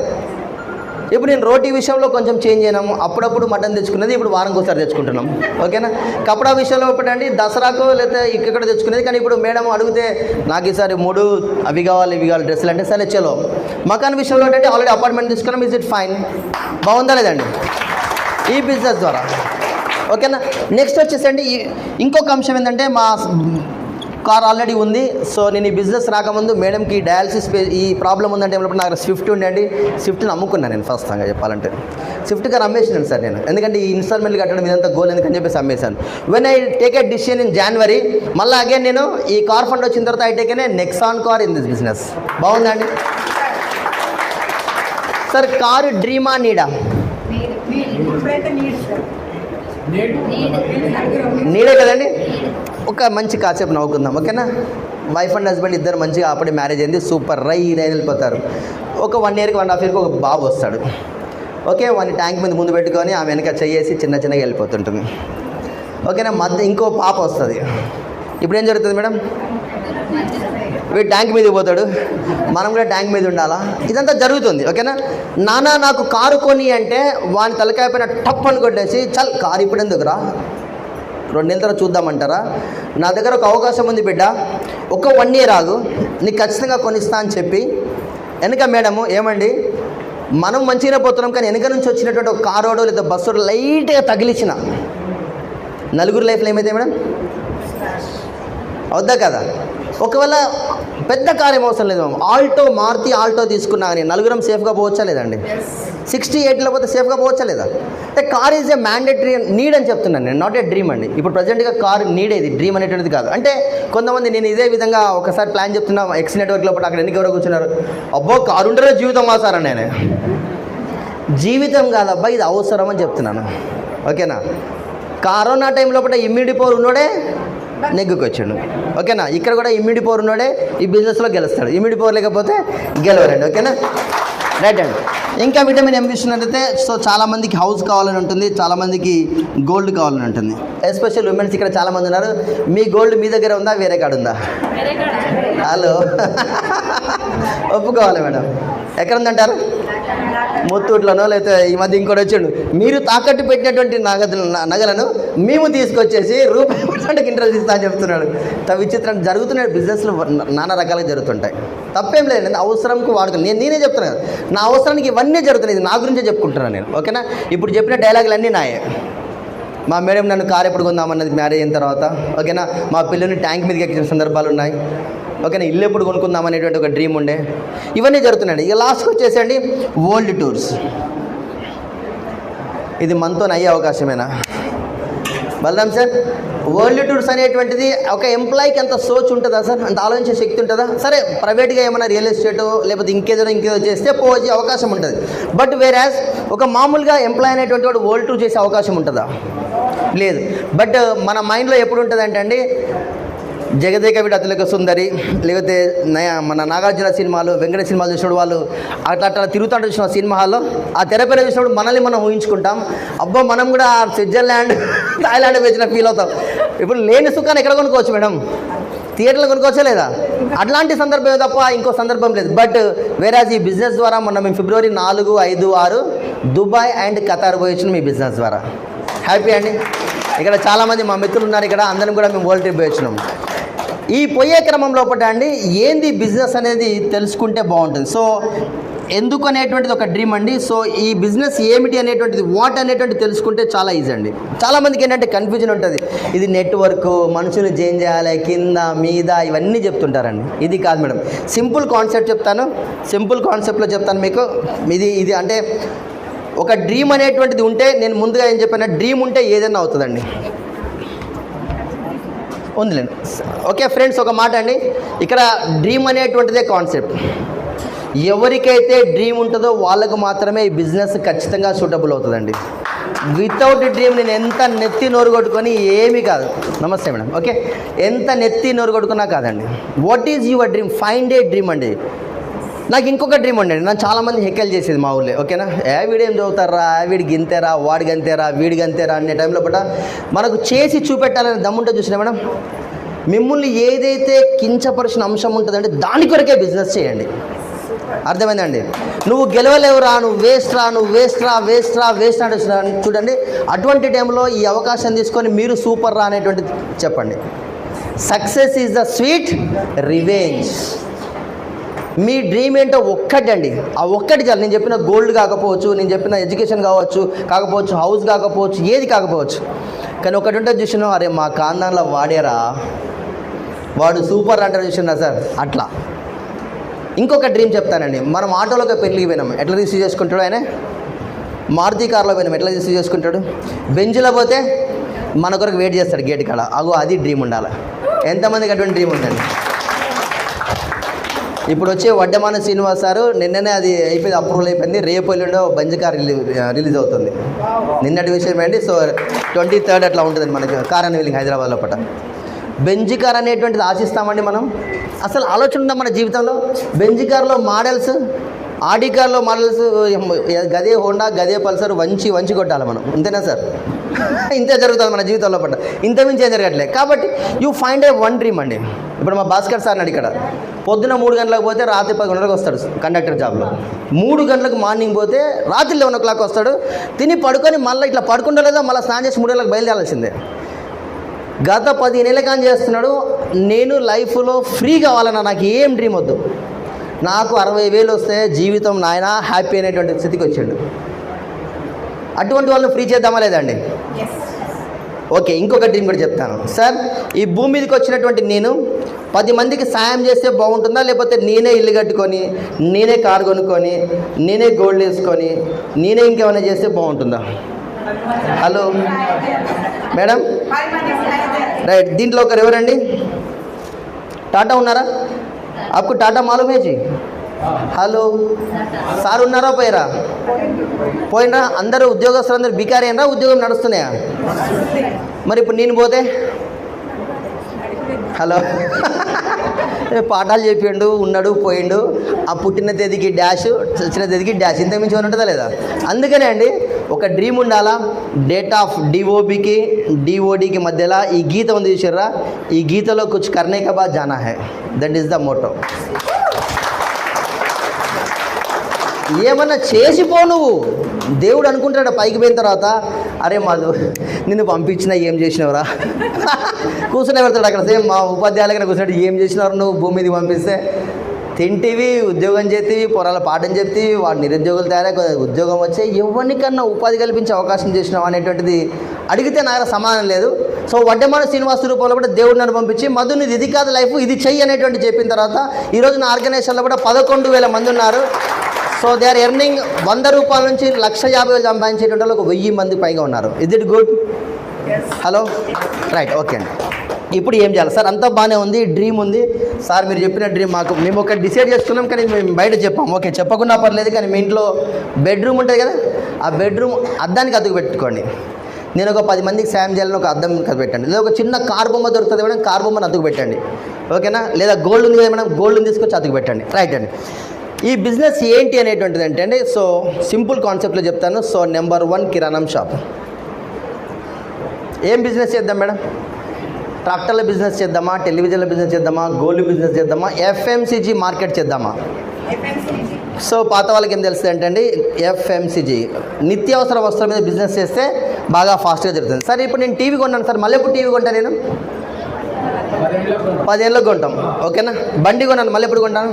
[SPEAKER 1] ఇప్పుడు నేను రోటీ విషయంలో కొంచెం చేంజ్ అయినాము. అప్పుడప్పుడు మటన్ తెచ్చుకునేది ఇప్పుడు వారంకి ఒకసారి తెచ్చుకుంటున్నాం. ఓకేనా, కపడా విషయంలో ఒకటండి దసరాకు లేదా ఇక్కడ తెచ్చుకునేది. కానీ ఇప్పుడు మేడం అడిగితే నాకు ఈసారి 3 అవి కావాలి ఇవి కావాలి డ్రెస్సులు అంటే సరే చలో. మకాన్ విషయంలో ఏంటంటే ఆల్రెడీ అపార్ట్మెంట్ తీసుకున్నాం. Is it fine? బాగుందా లేదండి ఈ బిజినెస్ ద్వారా? ఓకేనా, నెక్స్ట్ వచ్చేసండి ఇంకొక అంశం ఏంటంటే మా కార్ ఆల్రెడీ ఉంది. సో నేను ఈ బిజినెస్ రాకముందు మేడంకి డయాలసిస్ ఈ ప్రాబ్లం ఉందంటే ఏమన్నప్పుడు నాకు స్విఫ్ట్ ఉండండి, స్విఫ్ట్ని అమ్ముకున్నాను నేను ఫస్ట్గా చెప్పాలంటే. స్విఫ్ట్ కార్ అమ్మేసినాను సార్ నేను, ఎందుకంటే ఈ ఇన్స్టాల్మెంట్లు కట్టడం ఇదంతా గోల్ ఎందుకని చెప్పేసి అమ్మేశాను. When I take a decision in January, మళ్ళీ అగైన్ నేను ఈ కార్ ఫండ్ వచ్చిన తర్వాత I take a Nexon car in this business. బాగుందండి సార్? కారు డ్రీమా నీడా? నీడే కదండి. ఒక మంచి కాసేపు నవ్వుకుందాం, ఓకేనా? వైఫ్ అండ్ హస్బెండ్ ఇద్దరు మంచిగా అప్పుడే మ్యారేజ్ అయింది, సూపర్ రై వెళ్ళిపోతారు. ఒక 1 yearకి 1.5 yearకి ఒక బాబు వస్తాడు, ఓకే? వాడిని ట్యాంక్ మీద ముందు పెట్టుకొని ఆమె వెనక చెయ్యేసి చిన్నగా వెళ్ళిపోతుంటుంది, ఓకేనా? ఇంకో పాప వస్తుంది. ఇప్పుడు ఏం జరుగుతుంది మేడం? వీడు ట్యాంక్ మీదకి పోతాడు, మనం కూడా ట్యాంక్ మీద ఉండాలా? ఇదంతా జరుగుతుంది, ఓకేనా? నాన్న నాకు కారు కొని అంటే వాని తలకాయ పైన టప్ అని కొట్టేసి చల్ కారు ఇప్పుడు ఎందుకురా, 2 నెలల తర్వాత చూద్దామంటారా? నా దగ్గర ఒక అవకాశం ఉంది బిడ్డ, ఒక 1 year ఆగు, నీకు ఖచ్చితంగా కొనిస్తా అని చెప్పి వెనక మేడము ఏమండి మనం మంచిగానే పోతున్నాం, కానీ వెనక నుంచి వచ్చినటువంటి ఒక కారోడో లేదా బస్సు లైట్గా తగిలించిన నలుగురు లైఫ్లో ఏమైతే మేడం? అవుద్దా కదా? ఒకవేళ పెద్ద కార్యం అవసరం లేదు, ఆల్టో మారుతి ఆల్టో తీసుకున్నా కానీ నలుగురం సేఫ్గా పోవచ్చా లేదండి? 68లో పోతే సేఫ్గా పోవచ్చా లేదా? అంటే car is a mandatory need అని చెప్తున్నాను నేను, నాట్ ఏ డ్రీమ్ అండి. ఇప్పుడు ప్రజెంట్గా కార్ నీడేది, డ్రీమ్ అనేటువంటిది కాదు. అంటే కొంతమంది నేను ఇదే విధంగా ఒకసారి ప్లాన్ చెప్తున్నా ఎక్స్ నెట్వర్క్లో పాటు అక్కడ ఎన్ని ఎవరో కూర్చున్నారు, అబ్బో కారు ఉంటేనే జీవితం ఆసారా? నేను జీవితం కాదబ్బా, ఇది అవసరం అని చెప్తున్నాను, ఓకేనా? కరోనా టైంలో పాటు ఇమ్యూనిటీ పవర్ ఉన్నోడే నెగ్గుకొచ్చాడు, ఓకేనా? ఇక్కడ కూడా ఇమ్యూనిటీ పవర్ ఉన్నోడే ఈ బిజినెస్లో గెలుస్తాడు, ఇమ్యూనిటీ పవర్ లేకపోతే గెలవరండి, ఓకేనా? రైట్ అండి. ఇంకా విటమిన్ ఏం చూసినట్టయితే, సో చాలామందికి హౌస్ కావాలని ఉంటుంది, చాలామందికి గోల్డ్ కావాలని ఉంటుంది. ఎస్పెషల్ ఉమెన్స్ ఇక్కడ చాలామంది ఉన్నారు. మీ గోల్డ్ మీ దగ్గర ఉందా, వేరే కాడ ఉందా? హలో ఒప్పుకోవాలి మేడం. ఎక్కడ ఉందంటారు? ముత్తూట్లోనో లేకపోతే ఈ మధ్య ఇంకోటి వచ్చాడు, మీరు తాకట్టు పెట్టినటువంటి నగలను మేము తీసుకొచ్చేసి రూపాయి ఇంట్రెస్ట్ ఇస్తా అని చెప్తున్నాడు. విచిత్రం జరుగుతున్నాయి బిజినెస్లు, నానా రకాలుగా జరుగుతుంటాయి. తప్పేం లేదు, అవసరంకు వాడుకుని నేనే చెప్తున్నాను కదా, నా అవసరానికి ఇవన్నీ జరుగుతున్నాయి, ఇది నా గురించే చెప్పుకుంటున్నాను నేను, ఓకేనా? ఇప్పుడు చెప్పిన డైలాగులు అన్నీ నాయే. మా మేడం నన్ను కారు ఎప్పుడు కొందామన్నది మ్యారేజ్ అయిన తర్వాత, ఓకేనా? మా పిల్లల్ని ట్యాంక్ మీదకి ఎక్కిన సందర్భాలు ఉన్నాయి, ఓకేనా? ఇల్లు ఎప్పుడు కొనుక్కుందాం అనేటువంటి ఒక డ్రీమ్ ఉండే. ఇవన్నీ జరుగుతున్నాయండి. ఇక లాస్ట్కి వచ్చేసండి వరల్డ్ టూర్స్. ఇది మనతో అయ్యే అవకాశమేనా బలరాం సార్? వరల్డ్ టూర్స్ అనేటువంటిది ఒక ఎంప్లాయీకి అంత సోచ్ ఉంటుందా సార్? అంత ఆలోచించే శక్తి ఉంటుందా? సరే ప్రైవేట్గా ఏమైనా రియల్ ఎస్టేట్ లేకపోతే ఇంకేదో చేస్తే పోయే అవకాశం ఉంటుంది. బట్ వేరాజ్ ఒక మామూలుగా ఎంప్లాయీ అనేటువంటి వాడు వరల్డ్ టూర్ చేసే అవకాశం ఉంటుందా? లేదు. బట్ మన మైండ్లో ఎప్పుడు ఉంటుంది అంటే అండి, జగదేక వీడు అతులక సుందరి, లేకపోతే మన నాగార్జున సినిమాలు, వెంకట సినిమాలు చూసినప్పుడు వాళ్ళు అట్లా తిరుగుతాడు చూసిన సినిమా హాల్లో, ఆ తెరపైన చూసినప్పుడు మనల్ని మనం ఊహించుకుంటాం, అబ్బా మనం కూడా స్విట్జర్లాండ్ థాయిలాండ్ వేసిన ఫీల్ అవుతాం. ఇప్పుడు లేని సుఖాన్ని ఎక్కడ కొనుక్కోవచ్చు మేడం? థియేటర్లో కొనుక్కోవచ్చా లేదా? అట్లాంటి సందర్భమే తప్ప ఇంకో సందర్భం లేదు. బట్ వేరాజ్ ఈ బిజినెస్ ద్వారా మొన్న మేము ఫిబ్రవరి 4, 5, 6 దుబాయ్ అండ్ ఖతార్ పోయి వచ్చినాం మీ బిజినెస్ ద్వారా. హ్యాపీ అండి. ఇక్కడ చాలామంది మా మిత్రులు ఉన్నారు, ఇక్కడ అందరం కూడా మేము వరల్డ్ ట్రిప్ పోయి వచ్చినాం. ఈ పోయే క్రమంలో అండి ఏంది బిజినెస్ అనేది తెలుసుకుంటే బాగుంటుంది. సో ఎందుకు అనేటువంటిది ఒక డ్రీమ్ అండి. సో ఈ బిజినెస్ ఏమిటి అనేటువంటిది, వాట్ అనేటువంటిది తెలుసుకుంటే చాలా ఈజీ అండి. చాలామందికి ఏంటంటే కన్ఫ్యూజన్ ఉంటుంది, ఇది నెట్వర్క్, మనుషులు చేంజ్ చేయాలి, కింద మీద ఇవన్నీ చెప్తుంటారండి. ఇది కాదు మేడం, సింపుల్ కాన్సెప్ట్ చెప్తాను, సింపుల్ కాన్సెప్ట్లో చెప్తాను మీకు. ఇది అంటే ఒక డ్రీమ్ అనేటువంటిది ఉంటే, నేను ముందుగా ఏం చెప్పాను, డ్రీమ్ ఉంటే ఏదైనా అవుతుందండి. ఉందిలేండి. ఓకే ఫ్రెండ్స్, ఒక మాట అండి, ఇక్కడ డ్రీమ్ అనేటువంటిదే కాన్సెప్ట్. ఎవరికైతే డ్రీమ్ ఉంటుందో వాళ్ళకు మాత్రమే ఈ బిజినెస్ ఖచ్చితంగా సూటబుల్ అవుతుందండి. వితౌట్ డ్రీమ్ నేను ఎంత నెత్తి నోరు కొట్టుకొని ఏమీ కాదు. నమస్తే మేడం. ఓకే, ఎంత నెత్తి నోరు కొట్టుకున్నా కాదండి. What is your dream? Find a dream అండి. నాకు ఇంకొక డ్రీమ్ ఉండండి, నన్ను చాలామంది హెక్కలు చేసేది మా ఊళ్ళో, ఓకేనా? వీడేం చదువుతారా, వీడికి గింతేరా, వాడికి అంతేరా, వీడికి అంతేరా అనే టైంలో పట్ల మనకు చేసి చూపెట్టాలని దమ్ముంటే చూసినా మేడం, మిమ్మల్ని ఏదైతే కించపరిచిన అంశం ఉంటుందంటే దాని కొరకే బిజినెస్ చేయండి. అర్థమైందండి? నువ్వు గెలవలేవురా, నువ్వు వేస్ట్ అంటే చూడండి, అటువంటి టైంలో ఈ అవకాశం తీసుకొని మీరు సూపర్ రా అనేటువంటిది చెప్పండి. Success is the sweet revenge. Me dream ఏంటో ఒక్కటండి, ఆ ఒక్కటి చాలు. నేను చెప్పిన గోల్డ్ కాకపోవచ్చు, నేను చెప్పిన ఎడ్యుకేషన్ కాకపోవచ్చు, హౌస్ కాకపోవచ్చు, ఏది కాకపోవచ్చు, కానీ ఒకటి ఉంటుంది చూసినా, అరే మా కాందాన్లో వాడారా, వాడు సూపర్ అంటారు చూసినా సార్ అట్లా. ఇంకొక డ్రీమ్ చెప్తానండి. మనం ఆటోలోకి పెళ్ళికి పోయినాం, ఎట్లా రిసీవ్ చేసుకుంటాడు ఆయన? మారుతి కార్లో పోయినాం, ఎట్లా రిసీవ్ చేసుకుంటాడు? బెంజ్లో పోతే మన కొరకు వెయిట్ చేస్తాడు గేట్ కాడ. అగో అది డ్రీమ్ ఉండాలి. ఎంతమందికి అటువంటి డ్రీమ్ ఉందండి? ఇప్పుడు వచ్చే వడ్డమాన శ్రీనివాస్ సారు నిన్ననే అది అయిపోయింది, అప్రూవల్ అయిపోయింది. రేపు ఎల్లుండో బంజ్ కార్ రిలీజ్ అవుతుంది. నిన్నటి విషయం ఏంటి? సో 23rd అట్లా ఉంటుంది మనకి కార్ అని వీలింగ్ హైదరాబాద్లో పట. బెంజ్ కార్ అనేటువంటిది ఆశిస్తామండి మనం? అసలు ఆలోచన ఉందా మన జీవితంలో? బెంజ్ కార్లో మోడల్స్, ఆడి కార్లో మోడల్స్, గదే హోండా, గదే పల్సర్ వంచి కొట్టాలి మనం. అంతేనా సార్? ఇంతే జరుగుతుంది మన జీవితంలో పట్ల, ఇంతమించి ఏం జరగట్లేదు. కాబట్టి you find a one dream అండి. ఇప్పుడు మా భాస్కర్ సార్ నాడు ఇక్కడ పొద్దున 3 గంటలకు పోతే రాత్రి 10 గంటలకు వస్తాడు కండక్టర్ జాబ్లో. 3 గంటలకు మార్నింగ్ పోతే రాత్రి 11 o'clock వస్తాడు. తిని పడుకొని మళ్ళీ ఇట్లా పడుకుంటలేదా మళ్ళీ స్నానం చేసి 3 గంటలకు బయలుదేరాల్సిందే. గత 15 ఏళ్ళ కానీ చేస్తున్నాడు. నేను లైఫ్లో ఫ్రీ కావాలన్నా, నాకు ఏం డ్రీమ్ వద్దు, నాకు 60,000 వస్తే జీవితం నాయన హ్యాపీ అనేటువంటి స్థితికి వచ్చాడు. అటువంటి వాళ్ళని ఫ్రీ చేద్దామా లేదండి? ఓకే, ఇంకొక డ్రీమ్ కూడా చెప్తాను సార్. ఈ భూమి మీదకి వచ్చినటువంటి నేను 10 మందికి సాయం చేస్తే బాగుంటుందా, లేకపోతే నేనే ఇల్లు కట్టుకొని, నేనే కారు కొనుక్కొని, నేనే గోల్డ్ వేసుకొని, నేనే ఇంకేమైనా చేస్తే బాగుంటుందా? Hello madam, right. దీంట్లో ఒకరు ఎవరండి? టాటా ఉన్నారా? आपको टाटा मालूम है जी? హలో సార్ ఉన్నారా? పోయినరా? అందరూ ఉద్యోగస్తులు అందరూ బికారీ అయినరా? ఉద్యోగం నడుస్తున్నాయా? మరి ఇప్పుడు నేను పోతే హలో పాఠాలు చెప్పిండు, ఉన్నాడు, పోయిండు. ఆ పుట్టిన తేదీకి డాష్, చచ్చిన తేదీకి డాష్, ఇంత మించి ఉంటుందా లేదా? అందుకనే అండి ఒక డ్రీమ్ ఉండాలా. డేట్ ఆఫ్ డిఓబికి డిఓడికి మధ్యలో ఈ గీత ఉంది చూసారా? ఈ గీతలో కుచ్ కర్నే కా బాద్ జానా హై, దట్ ఈస్ ద మోటో. ఏమన్నా చేసిపో నువ్వు. దేవుడు అనుకుంటాడు పైకి పోయిన తర్వాత, అరే మాధు నిన్ను పంపించినా ఏం చేసినవరా? కూర్చునే పెడతాడు అక్కడ. సేమ్ మా ఉపాధ్యాయులకైనా కూర్చున్నాడు, ఏం చేసినారు నువ్వు భూమి మీదకి పంపిస్తే? తింటివి, ఉద్యోగం చేతివి, పొరాల పాఠం చెప్తివి, వాడు నిరుద్యోగులు తయారై ఉద్యోగం వచ్చే ఎవరికన్నా ఉపాధి కల్పించే అవకాశం చేసినావు అనేటువంటిది అడిగితే నా దగ్గర సమాధానం లేదు. సో వడ్డమాన శ్రీనివాస రూపంలో కూడా దేవుడు నన్ను పంపించి మధు నీది ఇది కాదు లైఫ్, ఇది చెయ్యి అనేటువంటి చెప్పిన తర్వాత ఈరోజు నా ఆర్గనైజేషన్లో కూడా 11,000 మంది ఉన్నారు. సో దే ఆర్ ఎర్నింగ్ 100 రూపాయల నుంచి 1,50,000 సంపాదించేటువంటి వాళ్ళు 1000 మంది పైగా ఉన్నారు. Is it good? Hello right, okay అండి. ఇప్పుడు ఏం చేయాలి సార్? అంతా బాగానే ఉంది, డ్రీమ్ ఉంది సార్. మీరు చెప్పిన డ్రీమ్ మేము ఒకటి డిసైడ్ చేసుకున్నాం, కానీ మేము బయట చెప్పాం. ఓకే, చెప్పకుండా పర్లేదు, కానీ మీ ఇంట్లో బెడ్రూమ్ ఉంటుంది కదా, ఆ బెడ్రూమ్ అద్దానికి అతుకు పెట్టుకోండి. నేను ఒక 10 మందికి సాయం చేయాలని ఒక అద్దం పెట్టండి. లేదా ఒక చిన్న కార్ బొమ్మ దొరుకుతుంది మేడం, కార్ బొమ్మను అతుకు పెట్టండి. ఓకేనా? లేదా గోల్డ్ ఉంది కదా మేడం, గోల్డ్ని తీసుకొచ్చి అతుకు పెట్టండి. రైట్ అండి. ఈ బిజినెస్ ఏంటి అనేటువంటిది అంటే సో సింపుల్ కాన్సెప్ట్లో చెప్తాను. సో నెంబర్ 1 కిరాణం షాప్. ఏం బిజినెస్ చేద్దాం మేడం? ట్రాక్టర్ల బిజినెస్ చేద్దామా, టెలివిజన్ల బిజినెస్ చేద్దామా, గోల్డ్ బిజినెస్ చేద్దామా, ఎఫ్ఎంసీజీ మార్కెట్ చేద్దామా? సో పాత వాళ్ళకి ఏం తెలుస్తుంది అంటే ఎఫ్ఎంసీజీ నిత్యావసర వస్తువుల మీద బిజినెస్ చేస్తే బాగా ఫాస్ట్గా జరుగుతుంది. సరే ఇప్పుడు నేను టీవీ కొన్నాను సార్, మళ్ళీ ఎప్పుడు టీవీ కొంటాను? నేను 10 ఏళ్ళకి కొంటాం. ఓకేనా? బండి కొన్నాను, మళ్ళీ ఎప్పుడు కొంటాను?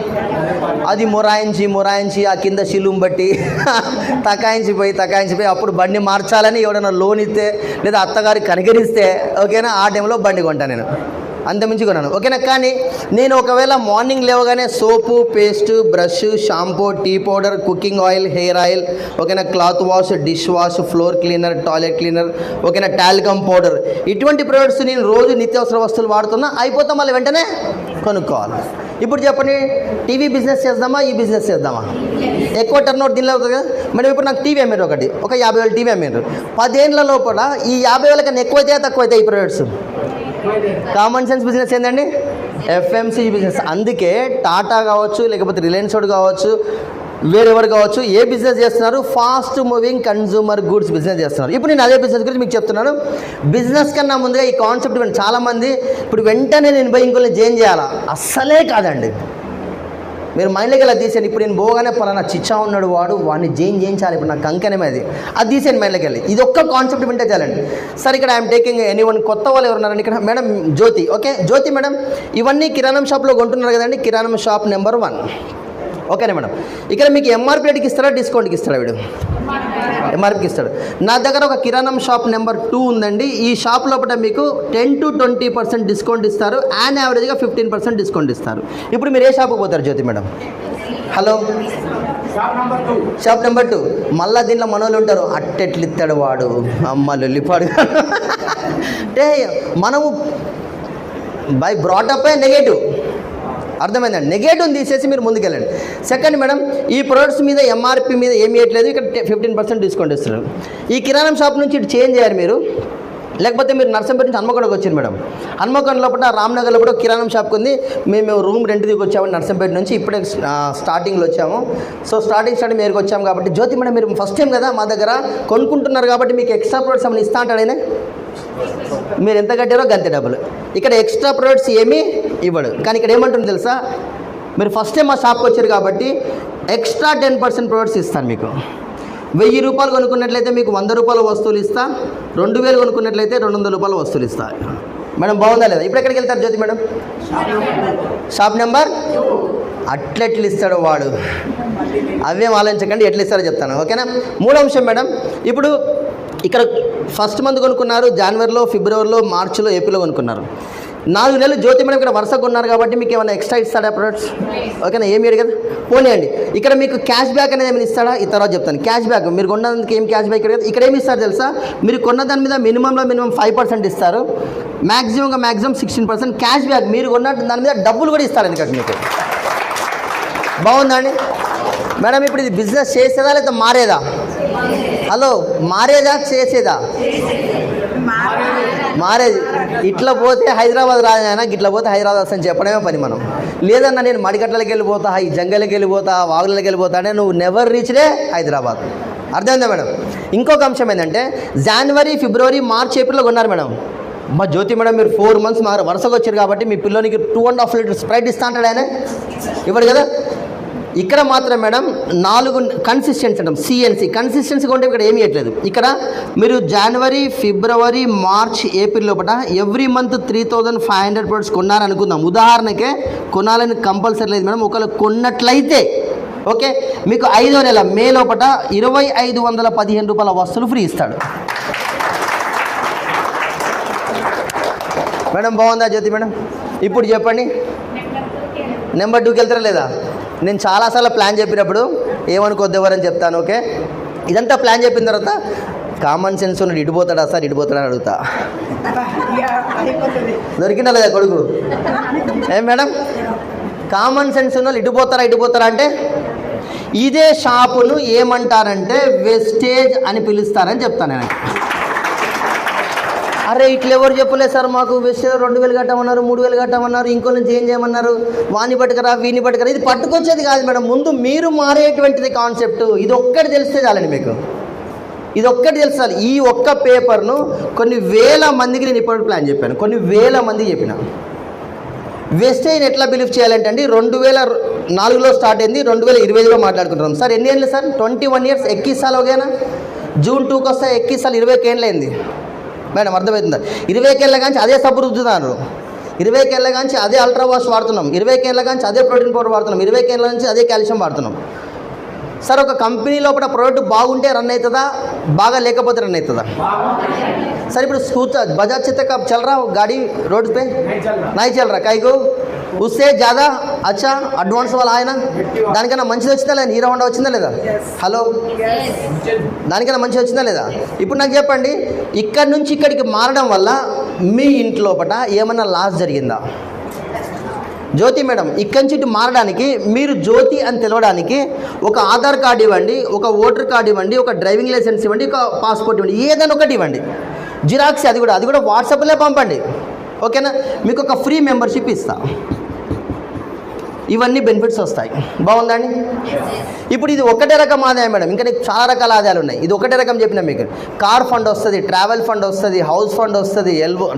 [SPEAKER 1] అది మొరాయించి ఆ కింద శిలుం బట్టి తకాయించిపోయి అప్పుడు బండి మార్చాలని ఎవడైనా లోన్ ఇస్తే లేదా అత్తగారి కనికరిస్తే ఓకేనా ఆ టైంలో బండి కొంటాను నేను. అంతమించి కొన్నాను. ఓకేనా? కానీ నేను ఒకవేళ మార్నింగ్ లేవగానే soap, paste, brush, shampoo, tea powder, cooking oil, hair oil, ఓకేనా, cloth wash, dish wash, floor cleaner, toilet cleaner, ఓకేనా, టాల్కమ్ పౌడర్, ఇటువంటి ప్రొడక్ట్స్ నేను రోజు నిత్యావసర వస్తువులు వాడుతున్నా. అయిపోతాం, మళ్ళీ వెంటనే కొనుక్కోవాలి. ఇప్పుడు చెప్పండి, టీవీ బిజినెస్ చేద్దామా, ఈ బిజినెస్ చేద్దామా? ఎక్కువ టర్న్ అవుట్ దీనిలో అవుతుంది కదా మేడం. ఇప్పుడు నాకు టీవీ అమ్మారు, ఒక 50,000 టీవీ అమ్మారు. 10 ఏళ్ళ లోపల ఈ 50,000 కన్నా ఎక్కువైతే తక్కువైతే ఈ ప్రొడక్ట్స్. కామన్ సెన్స్ బిజినెస్ ఏంటండి? FMCG business. అందుకే టాటా కావచ్చు, లేకపోతే రిలయన్స్ కావచ్చు, వేరెవరు కావచ్చు, ఏ బిజినెస్ చేస్తున్నారు? Fast moving consumer goods business చేస్తున్నారు. ఇప్పుడు నేను అదే బిజినెస్ గురించి మీకు చెప్తున్నాను. బిజినెస్ కన్నా ముందుగా ఈ కాన్సెప్ట్ చాలామంది ఇప్పుడు వెంటనే నేను పోయి ఇంకొన్ని జాయిన్ చేయాలా? అస్సలే కాదండి. మీరు మైండ్లోకి ఎలా తీసేయండి. ఇప్పుడు నేను పోగానే పలానా చిచ్చా ఉన్నాడు, వాడిని జాయిన్ చేయించాలి, ఇప్పుడు నాకు కంకణమే అది తీసేయండి మైండ్లోకి వెళ్ళి. ఇది ఒక్క కాన్సెప్ట్ వింటే చాలండి. సరే, ఇక్కడ ఐఎమ్ టేకింగ్ ఎనీవన్ కొత్త వాళ్ళు ఎవరున్నారండి ఇక్కడ? మేడం జ్యోతి. ఓకే జ్యోతి మేడం, ఇవన్నీ కిరాణం షాప్లో కొంటున్నారు కదండి. కిరాణం షాప్ నెంబర్ 1 ఓకేనా మేడం. ఇక్కడ మీకు ఎంఆర్పీ రేట్కి ఇస్తారా డిస్కౌంట్కి ఇస్తాడా వీడు? ఎంఆర్పీకి ఇస్తాడు. నా దగ్గర ఒక కిరాణం షాప్ నెంబర్ 2 ఉందండి. ఈ షాప్ లోపల మీకు 10 to 20% డిస్కౌంట్ ఇస్తారు. యాన్ యావరేజ్గా 15% డిస్కౌంట్ ఇస్తారు. ఇప్పుడు మీరు ఏ షాప్కి పోతారు జ్యోతి మేడం? Hello, shop number 2. మళ్ళీ దీంట్లో మనోళ్ళు ఉంటారు, అట్టెట్లు ఇస్తాడు వాడు, అమ్మ లొల్లిపాడు. అంటే మనము బై బ్రాటప్ నెగటివ్, అర్థమైందండి. నెగటివ్ తీసేసి మీరు ముందుకెళ్ళండి. సెకండ్ మేడం, ఈ ప్రొడక్ట్స్ మీద ఎంఆర్పి మీద ఏమి ఇవ్వట్లేదు, ఇక్కడ 15% డిస్కౌంట్ ఇస్తున్నారు. ఈ కిరాణం షాప్ నుంచి ఇటు చేంజ్ అయ్యారు మీరు, లేకపోతే మీరు నర్సంపేట నుంచి హన్మకొండకు వచ్చారు మేడం. హన్మకొండ లోపల రామ్నగర్లో కూడా కిరాణం షాప్కి ఉంది. మేము రూమ్ రెంట్ దిగి వచ్చాము నర్సంపేట నుంచి, ఇప్పుడే స్టార్టింగ్లో వచ్చాము. సో స్టార్టింగ్ మీరుకి వచ్చాము కాబట్టి జ్యోతి మేడం మీరు ఫస్ట్ టైం కదా మా దగ్గర కొనుక్కుంటున్నారు కాబట్టి మీకు ఎక్స్ట్రా ప్రొడక్ట్స్ ఏమైనా ఇస్తా అంటాడైనా, మీరు ఎంత కట్టారో గంతే డబ్బులు. ఇక్కడ ఎక్స్ట్రా ప్రొడక్ట్స్ ఏమీ ఇవ్వడు. కానీ ఇక్కడ ఏమంటుంది తెలుసా, మీరు ఫస్ట్ టైం మా షాప్కి వచ్చారు కాబట్టి ఎక్స్ట్రా 10% ప్రొడక్ట్స్ ఇస్తాను మీకు. 1000 రూపాయలు కొనుక్కున్నట్లయితే మీకు 100 రూపాయల వస్తువులు ఇస్తా, 2000 కొనుక్కున్నట్లయితే 200 రూపాయల వస్తువులు ఇస్తా. మేడం బాగుందా లేదా? ఇప్పుడు ఎక్కడికి వెళ్తారు జ్యోతి మేడం? Shop number 2. అట్లెట్లు ఇస్తాడు వాడు, అవేం ఆలోచించకండి, ఎట్లా ఇస్తారో చెప్తాను. ఓకేనా. 3వ అంశం మేడం, ఇప్పుడు ఇక్కడ ఫస్ట్ మంత్ కొనుక్కున్నారు, జనవరిలో, ఫిబ్రవరిలో, మార్చిలో, ఏప్రిల్లో కొనుక్కున్నారు. 4 నెలలు జ్యోతి మేడం ఇక్కడ వరుసగా కొన్నారు కాబట్టి మీకు ఏమైనా ఎక్స్ట్రా ఇస్తాడా ప్రొడక్ట్స్? ఓకేనా, ఏమి ఇయ్యడు కదా, పోనీయండి. ఇక్కడ మీకు క్యాష్ బ్యాక్ అనేది ఏమైనా ఇస్తాడా? ఈ తర్వాత చెప్తాను. క్యాష్ బ్యాక్ మీరు కొన్నదానికి ఏం క్యాష్ బ్యాక్ ఇక్కడ ఏమి ఇస్తారు తెలుసా? మీరు కొన్న దాని మీద మినిమం 5% ఇస్తారు, మ్యాక్సిమం 16% క్యాష్ బ్యాక్. మీరు కొన్న దాని మీద డబ్బులు కూడా ఇస్తారు ఎందుకంటే మీకు. బాగుందా అండి మేడం? ఇప్పుడు ఇది బిజినెస్ చేసేదా లేదా మారేదా? హలో, మారేదా చేసేదా? మారేది. ఇట్లా పోతే హైదరాబాద్ రాజైనా, ఇట్లా పోతే హైదరాబాద్ వస్తాను చెప్పడమే పని మనం. లేదన్నా నేను మడికట్లకి వెళ్ళిపోతా, ఈ జంగల్కి వెళ్ళిపోతా, వాగులకి వెళ్ళిపోతా అంటే నువ్వు నెవర్ రీచ్డే హైదరాబాద్. అర్థమైందా మేడం? ఇంకొక అంశం ఏంటంటే జనవరి, ఫిబ్రవరి, మార్చ్, ఏప్రిల్లో కొన్నారు మేడం. మా జ్యోతి మేడం మీరు 4 months వరుసగా వచ్చారు కాబట్టి మీ పిల్లోనికి 2.5 లీటర్ స్ప్రైట్ ఇస్తా అంటాడు ఆయన, ఇవ్వడు కదా. ఇక్కడ మాత్రం మేడం 4 కన్సిస్టెన్సీ అంటాం, సిఎన్సి కన్సిస్టెన్సీ కొంటే ఇక్కడ ఏమీ ఇవ్వట్లేదు. ఇక్కడ మీరు జనవరి, ఫిబ్రవరి, మార్చ్, ఏప్రిల్ లోపల ఎవ్రీ మంత్ 3500 ప్రొడక్ట్స్ కొన్నారనుకుందాం. ఉదాహరణకే కొనాలని కంపల్సరీ లేదు మేడం. ఒకవేళ కొన్నట్లయితే ఓకే, మీకు 5వ నెల మే లోపల 2515 రూపాయల వస్తువులు ఫ్రీ ఇస్తాడు మేడం. బాగుందా జ్యోతి మేడం? ఇప్పుడు చెప్పండి, నెంబర్ 2కి వెళ్తారా లేదా? నేను చాలాసార్లు ప్లాన్ చెప్పినప్పుడు ఏమనుకోద్దు ఎవరని చెప్తాను. ఓకే, ఇదంతా ప్లాన్ చెప్పిన తర్వాత కామన్ సెన్స్ ఉన్నాడు, ఇడిపోతాడా సార్ ఇడిపోతాడా అని అడుగుతా. దొరికినా లేదా కొడుకు? ఏం మేడం, కామన్ సెన్స్ ఉన్న ఇడిపోతారా అంటే ఇదే షాపును ఏమంటారంటే వెస్టేజ్ అని పిలుస్తారని చెప్తాను నేను. అరే ఇట్లా ఎవరు చెప్పలేదు సార్ మాకు, వెస్టేజ్ 2000 కట్టమన్నారు, 3000 కట్టమన్నారు, ఇంకో నుంచి ఏం చేయమన్నారు, వాణి పట్టుకరా వీని పట్టుకరా. ఇది పట్టుకొచ్చేది కాదు మేడం, ముందు మీరు మారేటువంటిది కాన్సెప్ట్. ఇది ఒక్కటి తెలిస్తే చాలండి మీకు, ఇది ఒక్కటి తెలుసాలి. ఈ ఒక్క పేపర్ను కొన్ని వేల మందికి నేను ఇప్పుడు ప్లాన్ చెప్పాను, కొన్ని వేల మందికి చెప్పిన. వెస్టేజ్ ఎట్లా బిలీవ్ చేయాలంటే అండి 2004లో స్టార్ట్ అయింది, 2025లో మాట్లాడుకుంటున్నాం సార్. ఎన్ని ఏళ్ళు సార్? 21 years. 21 साल ఓకేనా? జూన్ 2కి వస్తే 21 साल 20 ఏళ్ళు అయింది మేడం. అర్థమవుతుందా? 20 ఏళ్ళ కానీ అదే సబ్బు రుద్దుతున్నారు, 20 ఏళ్ళ కానీ అదే అల్ట్రా వాష్ వాడుతున్నాం, 20 ఏళ్ళ కానీ అదే ప్రోటీన్ పౌడర్ వాడుతున్నాం, 20 ఏళ్ళ నుంచి అదే కాల్షియం వాడుతున్నాం. సార్ ఒక కంపెనీ లోపల ప్రోడక్ట్ బాగుంటే రన్ అవుతుందా, బాగా లేకపోతే రన్ అవుతుందా? सर ఇప్పుడు स्कूटर बजाज चेतक अब चल रहा हो गाड़ी रोड पे नहीं चल रहा काई को उससे ज़्यादा अच्छा అడ్వాన్స్ वाला आए ना దానికన్నా మంచిది వచ్చిందా లేదా? హీరో హోండా వచ్చిందా లేదా? హలో, దానికన్నా మంచిది వచ్చిందా లేదా? ఇప్పుడు నాకు చెప్పండి, ఇక్కడ నుంచి ఇక్కడికి మారడం వల్ల మీ ఇంట్లో లోపల ఏమన్నా లాస్ జరిగిందా? జ్యోతి మేడం ఇక్కడి నుంచి ఇటు మారడానికి మీరు జ్యోతి అని తెలవడానికి ఒక ఆధార్ కార్డు ఇవ్వండి, ఒక ఓటర్ కార్డు ఇవ్వండి, ఒక డ్రైవింగ్ లైసెన్స్ ఇవ్వండి, ఒక పాస్పోర్ట్ ఇవ్వండి, ఏదైనా ఒకటి ఇవ్వండి, జిరాక్స్. అది కూడా వాట్సాప్లో పంపండి. ఓకేనా? మీకు ఒక ఫ్రీ మెంబర్షిప్ ఇస్తా. ఇవన్నీ బెనిఫిట్స్ వస్తాయి. బాగుందండి? ఇప్పుడు ఇది ఒకటే రకం ఆదాయం మేడం, ఇంకా నీకు చాలా రకాల ఆదాయాలు ఉన్నాయి. ఇది ఒకటే రకం చెప్పినా మీకు. కార్ ఫండ్ వస్తుంది, ట్రావెల్ ఫండ్ వస్తుంది, హౌస్ ఫండ్ వస్తుంది,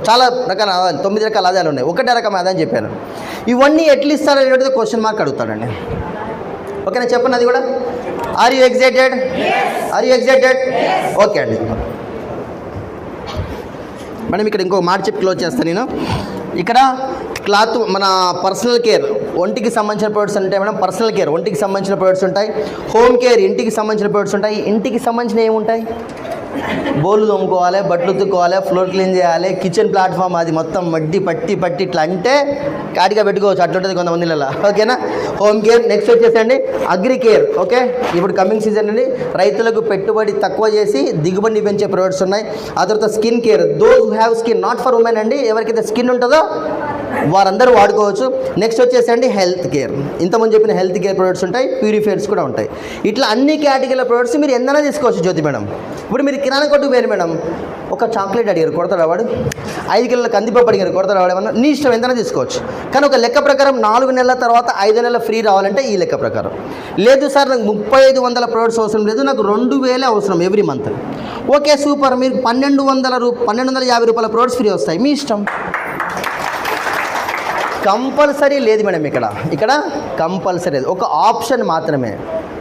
[SPEAKER 1] చాలా రకాల ఆదాయం, 9 రకాల ఆదాయాలు ఉన్నాయి. ఒకటే రకం ఆదాయం చెప్పాను. ఇవన్నీ ఎట్లా ఇస్తారనేది క్వశ్చన్ మార్క్ అడుగుతాడండి. ఓకేనా? చెప్పండి అది కూడా. Are you excited? Are you excited? Okay అండి మేడం. ఇక్కడ ఇంకో మాట చెప్పి క్లోజ్ చేస్తాను నేను. ఇక్కడ క్లాత్ మన పర్సనల్ కేర్ ఒంటికి సంబంధించిన ప్రొడక్ట్స్ ఉంటాయి మేడం. పర్సనల్ కేర్ ఒంటికి సంబంధించిన ప్రొడక్ట్స్ ఉంటాయి. హోమ్ కేర్ ఇంటికి సంబంధించిన ప్రొడక్ట్స్ ఉంటాయి. ఇంటికి సంబంధించిన ఏముంటాయి? బోళ్ళు తోముకోవాలి, బట్టలు ఉతుక్కోవాలి, ఫ్లోర్ క్లీన్ చేయాలి, కిచెన్ ప్లాట్ఫామ్ అది మొత్తం మడ్డి పట్టి ఇట్లా అంటే కాటిగా పెట్టుకోవచ్చు, అట్లుంటుంది కొంతమందిలో. ఓకేనా? Home care. నెక్స్ట్ వచ్చేసండి అగ్రి కేర్. ఓకే, ఇప్పుడు కమింగ్ సీజన్ అండి, రైతులకు పెట్టుబడి తక్కువ చేసి దిగుబడిని పెంచే ప్రొడక్ట్స్ ఉన్నాయి. ఆ తర్వాత skin care, those who have skin, not for women అండి, ఎవరికైతే స్కిన్ ఉంటుందో వారందరూ వాడుకోవచ్చు. నెక్స్ట్ వచ్చేసండి హెల్త్ కేర్, ఇంతకుముందు చెప్పిన హెల్త్ కేర్ ప్రొడక్ట్స్ ఉంటాయి, ప్యూరిఫైర్స్ కూడా ఉంటాయి. ఇట్లా అన్ని కేటగిరీల ప్రొడక్ట్స్ మీరు ఎంతైనా తీసుకోవచ్చు జ్యోతి మేడం. ఇప్పుడు మీరు కిరాణా కొట్టుకు పోయారు మేడం, ఒక చాక్లెట్ అడిగారు, కొడతాడు వాడు. 5 కిలోల కందిపప్పు అడిగారు, కొడతాడు వాడు. ఏమన్నా నీ ఇష్టం, ఎంతైనా తీసుకోవచ్చు. కానీ ఒక లెక్క ప్రకారం 4 నెలల తర్వాత 5 నెలల ఫ్రీ రావాలంటే ఈ లెక్క ప్రకారం. లేదు సార్ నాకు 3500 ప్రొడక్ట్స్ అవసరం లేదు, నాకు 2000 అవసరం ఎవ్రీ మంత్. ఓకే సూపర్, మీరు 1250 రూపాయల ప్రొడక్ట్స్ ఫ్రీ వస్తాయి, మీ ఇష్టం. కంపల్సరీ లేదు మేడం, ఇక్కడ కంపల్సరీ లేదు, ఒక ఆప్షన్ మాత్రమే.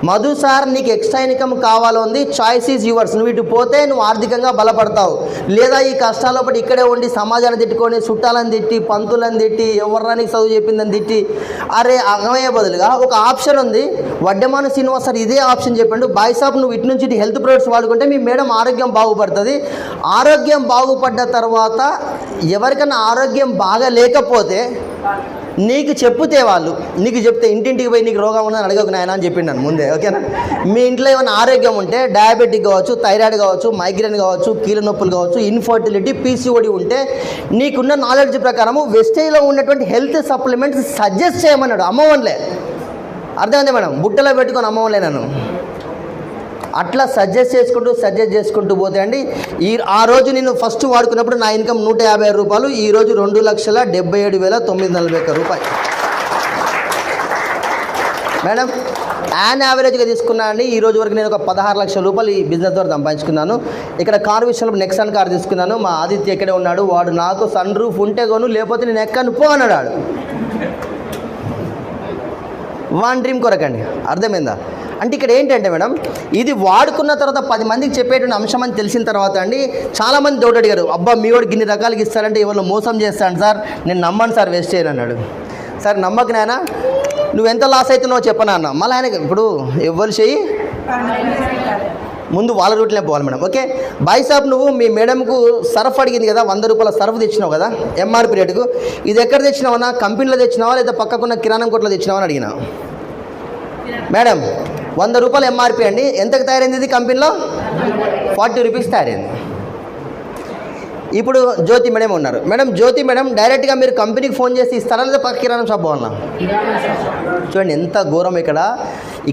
[SPEAKER 1] మధు సార్ నీకు ఎక్స్ట్రా ఇన్కమ్ కావాలంది, చాయిస్ ఈజ్ యువర్స్. నువ్వు ఇటు పోతే నువ్వు ఆర్థికంగా బలపడతావు, లేదా ఈ కష్టాల పడి ఇక్కడే ఉండి సమాజాన్ని తిట్టుకొని, చుట్టాలని తిట్టి, పంతులను తిట్టి, ఎవరానికి చదువు చెప్పిందని తిట్టి అరే అగమయ్యే బదులుగా ఒక ఆప్షన్ ఉంది. వడ్డెమాన శ్రీనివాస్ సార్ ఇదే ఆప్షన్ చెప్పండు, బాయ్ సాబ్ నువ్వు ఇటు నుంచి ఇటు హెల్త్ ప్రొడక్ట్స్ వాడుకుంటే మీ మేడం ఆరోగ్యం బాగుపడుతుంది. ఆరోగ్యం బాగుపడ్డ తర్వాత ఎవరికైనా ఆరోగ్యం బాగా లేకపోతే నీకు చెప్తే వాళ్ళు, నీకు చెప్తే ఇంటింటికి పోయి నీకు రోగం ఉందని అడగకు నాయన అని చెప్పిండాను ముందే. ఓకేనా? మీ ఇంట్లో ఏమైనా ఆరోగ్యం ఉంటే డయాబెటిక్ కావచ్చు, థైరాయిడ్ కావచ్చు, మైగ్రేన్ కావచ్చు, కీళ్ళ నొప్పులు కావచ్చు, ఇన్ఫర్టిలిటీ, పీసీఓడి ఉంటే నీకున్న నాలెడ్జ్ ప్రకారము వెస్టేజ్లో ఉన్నటువంటి హెల్త్ సప్లిమెంట్స్ సజెస్ట్ చేయమన్నాడు. అమ్మవన్లే, అర్థమైంది మేడం, బుట్టలో పెట్టుకొని అమ్మవన్లే నన్ను. అట్లా సజెస్ట్ చేసుకుంటూ పోతే అండి, ఆ రోజు నేను ఫస్ట్ వాడుకున్నప్పుడు నా ఇన్కమ్ 150 రూపాయలు, ఈరోజు 2,77,941 రూపాయలు మేడం. యావరేజ్గా తీసుకున్నా అండి, ఈ రోజు వరకు నేను ఒక 16 లక్షల రూపాయలు ఈ బిజినెస్ ద్వారా సంపాదించుకున్నాను. ఇక్కడ కారు విషయంలో నెక్సాన్ కార్ తీసుకున్నాను. మా ఆదిత్య ఇక్కడే ఉన్నాడు, వాడు నాకు సన్ రూఫ్ ఉంటే కొను, లేకపోతే నేను ఎక్కను పో అన్నాడు. వాన్ డ్రీమ్ కొరకండి, అర్థమైందా? అంటే ఇక్కడ ఏంటంటే మేడం, ఇది వాడుకున్న తర్వాత 10 మందికి చెప్పేటువంటి అంశం అని తెలిసిన తర్వాత అండి, చాలామంది డౌట్ అడిగారు, అబ్బా మీ వాడికి ఇన్ని రకాలకి ఇస్తారంటే ఎవరు మోసం చేస్తాను సార్, నేను నమ్మను సార్, వేస్ట్ చేయను అన్నాడు. సార్ నమ్మకు నాయన, నువ్వు ఎంత లాస్ అవుతున్నావో చెప్పనా అన్న. మళ్ళీ ఆయనకి ఇప్పుడు ఎవరు చేయి ముందు వాళ్ళ రూట్లే పోవాలి మేడం. ఓకే బాయ్ సాబ్, నువ్వు మీ మేడంకు సర్ఫ్ అడిగింది కదా, 100 రూపాయల సర్ఫ్ తెచ్చినావు కదా ఎంఆర్పి రేటుకు, ఇది ఎక్కడ తెచ్చినావన్నా, కంపెనీలో తెచ్చినావా లేదా పక్కకున్న కిరాణం కొట్లో తెచ్చినావా అని అడిగినా. మేడం 100 రూపాయలు ఎంఆర్పి అండి, ఎంతకు తయారైంది ఇది కంపెనీలో? 40 రూపీస్ తయారైంది. ఇప్పుడు జ్యోతి మేడం ఉన్నారు. మేడం జ్యోతి మేడం డైరెక్ట్గా మీరు కంపెనీకి ఫోన్ చేసి ఇస్తారా లేదా పక్క కిరాణం షాప్ పోవాలన్నా? చూడండి ఎంత ఘోరం.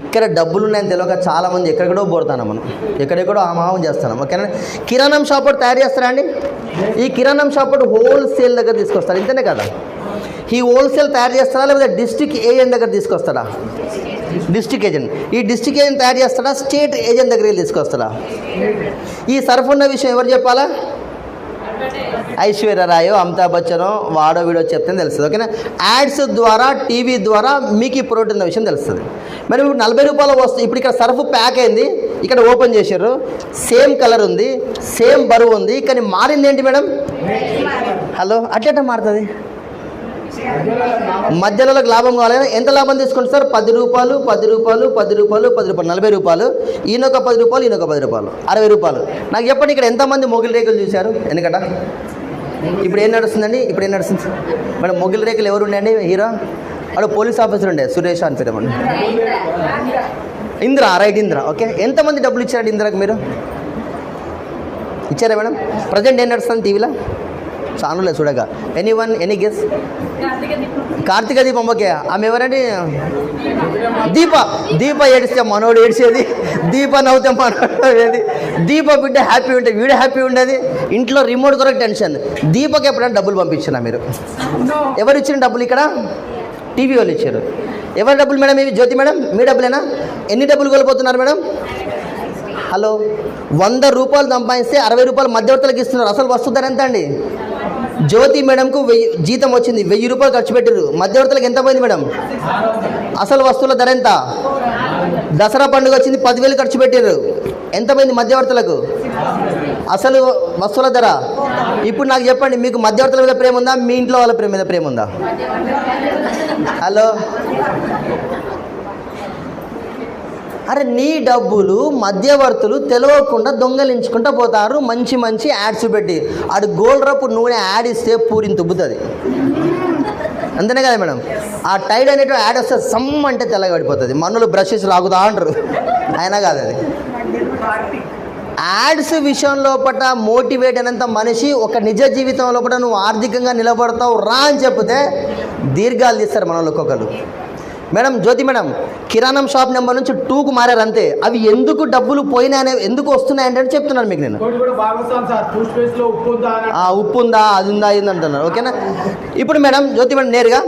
[SPEAKER 1] ఇక్కడ డబ్బులు ఉన్నాయని తెలియక చాలామంది ఎక్కడెక్కడో పోతాను, మనం ఎక్కడెక్కడో ఆమాహం చేస్తున్నాం. ఓకేనా? కిరాణం షాప్ ఒకటి తయారు చేస్తారా అండి? ఈ కిరాణం షాప్ ఒకటి హోల్సేల్ దగ్గర తీసుకొస్తారు, ఇంతనే కదా? ఈ హోల్సేల్ తయారు చేస్తారా లేదా డిస్ట్రిక్ట్ ఏజెంట్ దగ్గర తీసుకొస్తారా? District agent. ఈ డిస్ట్రిక్ట్ ఏజెంట్ తయారు చేస్తాడా, స్టేట్ ఏజెంట్ దగ్గరికి తీసుకొస్తాడా? ఈ సర్ఫ్ ఉన్న విషయం ఎవరు చెప్పాలా? ఐశ్వర్య రాయో, అమితాబ్ బచ్చనో, వాడో వీడో చెప్తే తెలుస్తుంది. ఓకేనా? యాడ్స్ ద్వారా, టీవీ ద్వారా మీకు ఈ ప్రోడక్ట్ ఉన్న విషయం తెలుస్తుంది. మరి ఇప్పుడు 40 రూపాయలు వస్తుంది. ఇప్పుడు ఇక్కడ సర్ఫ్ ప్యాక్ అయింది, ఇక్కడ ఓపెన్ చేశారు, సేమ్ కలర్ ఉంది, సేమ్ బరువు ఉంది, కానీ మారింది ఏంటి మేడం? హలో, అట్లా మారుతుంది. మధ్యలో లాభం కావాలి. ఎంత లాభం తీసుకోండి సార్? 10 రూపాయలు 10 రూపాయలు 10 రూపాయలు 10 రూపాయలు 40 రూపాయలు, ఈయనొక 10 రూపాయలు, ఈయనొక 10 రూపాయలు, 60 రూపాయలు. నాకు చెప్పండి, ఇక్కడ ఎంతమంది మొగిలి రేకులు చూశారు? ఎందుకంట ఇప్పుడు ఏం నడుస్తుందండి? ఇప్పుడు ఏం నడుస్తుంది మేడం? మొగిలి రేకులు ఎవరు ఉండండి? హీరో వాడు పోలీస్ ఆఫీసర్ ఉండే, సురేష్ అని పేరు. ఇంద్ర, రైట్, ఇంద్ర. ఓకే, ఎంతమంది డబ్బులు ఇచ్చారండి ఇంద్రకు? మీరు ఇచ్చారా మేడం? ప్రజెంట్ ఏం నడుస్తుంది టీవీలో? ఛానల్లో చూడగా ఎనీ గెస్? కార్తీక దీపం. ఓకే, ఆమె ఎవరండి? దీప ఏడిస్తే మనోడు ఏడిచేది, దీప నవ్వుతే మనోడు ఏది, దీప బిడ్డ హ్యాపీ ఉంటే వీడు హ్యాపీ ఉండేది. ఇంట్లో రిమోట్ కొరకు టెన్షన్. దీపకి ఎప్పుడైనా డబ్బులు పంపించినా మీరు? ఎవరు ఇచ్చిన డబ్బులు? ఇక్కడ టీవీ వాళ్ళు ఇచ్చారు. ఎవరి డబ్బులు మేడం ఇవి? జ్యోతి మేడం మీ డబ్బులేనా? ఎన్ని డబ్బులు కోల్పోతున్నారు మేడం? హలో, 100 రూపాయలు సంపాదిస్తే 60 రూపాయలు మధ్యవర్తులకు ఇస్తున్నారు. అసలు వస్తుందని ఎంత అండి? జ్యోతి మేడంకు 1000 జీతం వచ్చింది, 1000 రూపాయలు ఖర్చు పెట్టారు. మధ్యవర్తులకు ఎంత పోయింది మేడం? అసలు వస్తువుల ధర ఎంత? దసరా పండుగ వచ్చింది, 10,000 ఖర్చు పెట్టారు. ఎంత పోయింది మధ్యవర్తులకు? అసలు వస్తువుల ధర. ఇప్పుడు నాకు చెప్పండి, మీకు మధ్యవర్తుల మీద ప్రేమ ఉందా, మీ ఇంట్లో వాళ్ళ ప్రేమ మీద ప్రేమ ఉందా? హలో, అరే నీ డబ్బులు మధ్యవర్తులు తెలియకుండా దొంగలించుకుంటూ పోతారు. మంచి మంచి యాడ్స్ పెట్టి అడు గోల్డ్ రప్పు నూనె యాడ్ ఇస్తే పూరిని తుబ్బుతుంది. అంతేనే కదా మేడం? ఆ టైడ్ అనేటువంటి యాడ్ వస్తే సమ్ అంటే తెల్లగా పడిపోతుంది. మనులు బ్రషెస్ లాగుతా అంటారు, అయినా కాదు అది. యాడ్స్ విషయం లోపల మోటివేట్ అయినంత మనిషి ఒక నిజ జీవితం లోపల నువ్వు ఆర్థికంగా నిలబడతావు రా అని చెప్తే దీర్ఘాలు తీస్తారు మనలో ఒక్కొక్కరు. మేడం జ్యోతి మేడం కిరాణం షాప్ నెంబర్ నుంచి 2కు మారారు అంతే. అవి ఎందుకు డబ్బులు పోయినాయనే ఎందుకు వస్తున్నాయంటే చెప్తున్నాను మీకు నేను. ఉప్పు ఉందా, అది ఉందా, ఇది అంటున్నారు. ఓకేనా? ఇప్పుడు మేడం జ్యోతి మేడం నేరుగా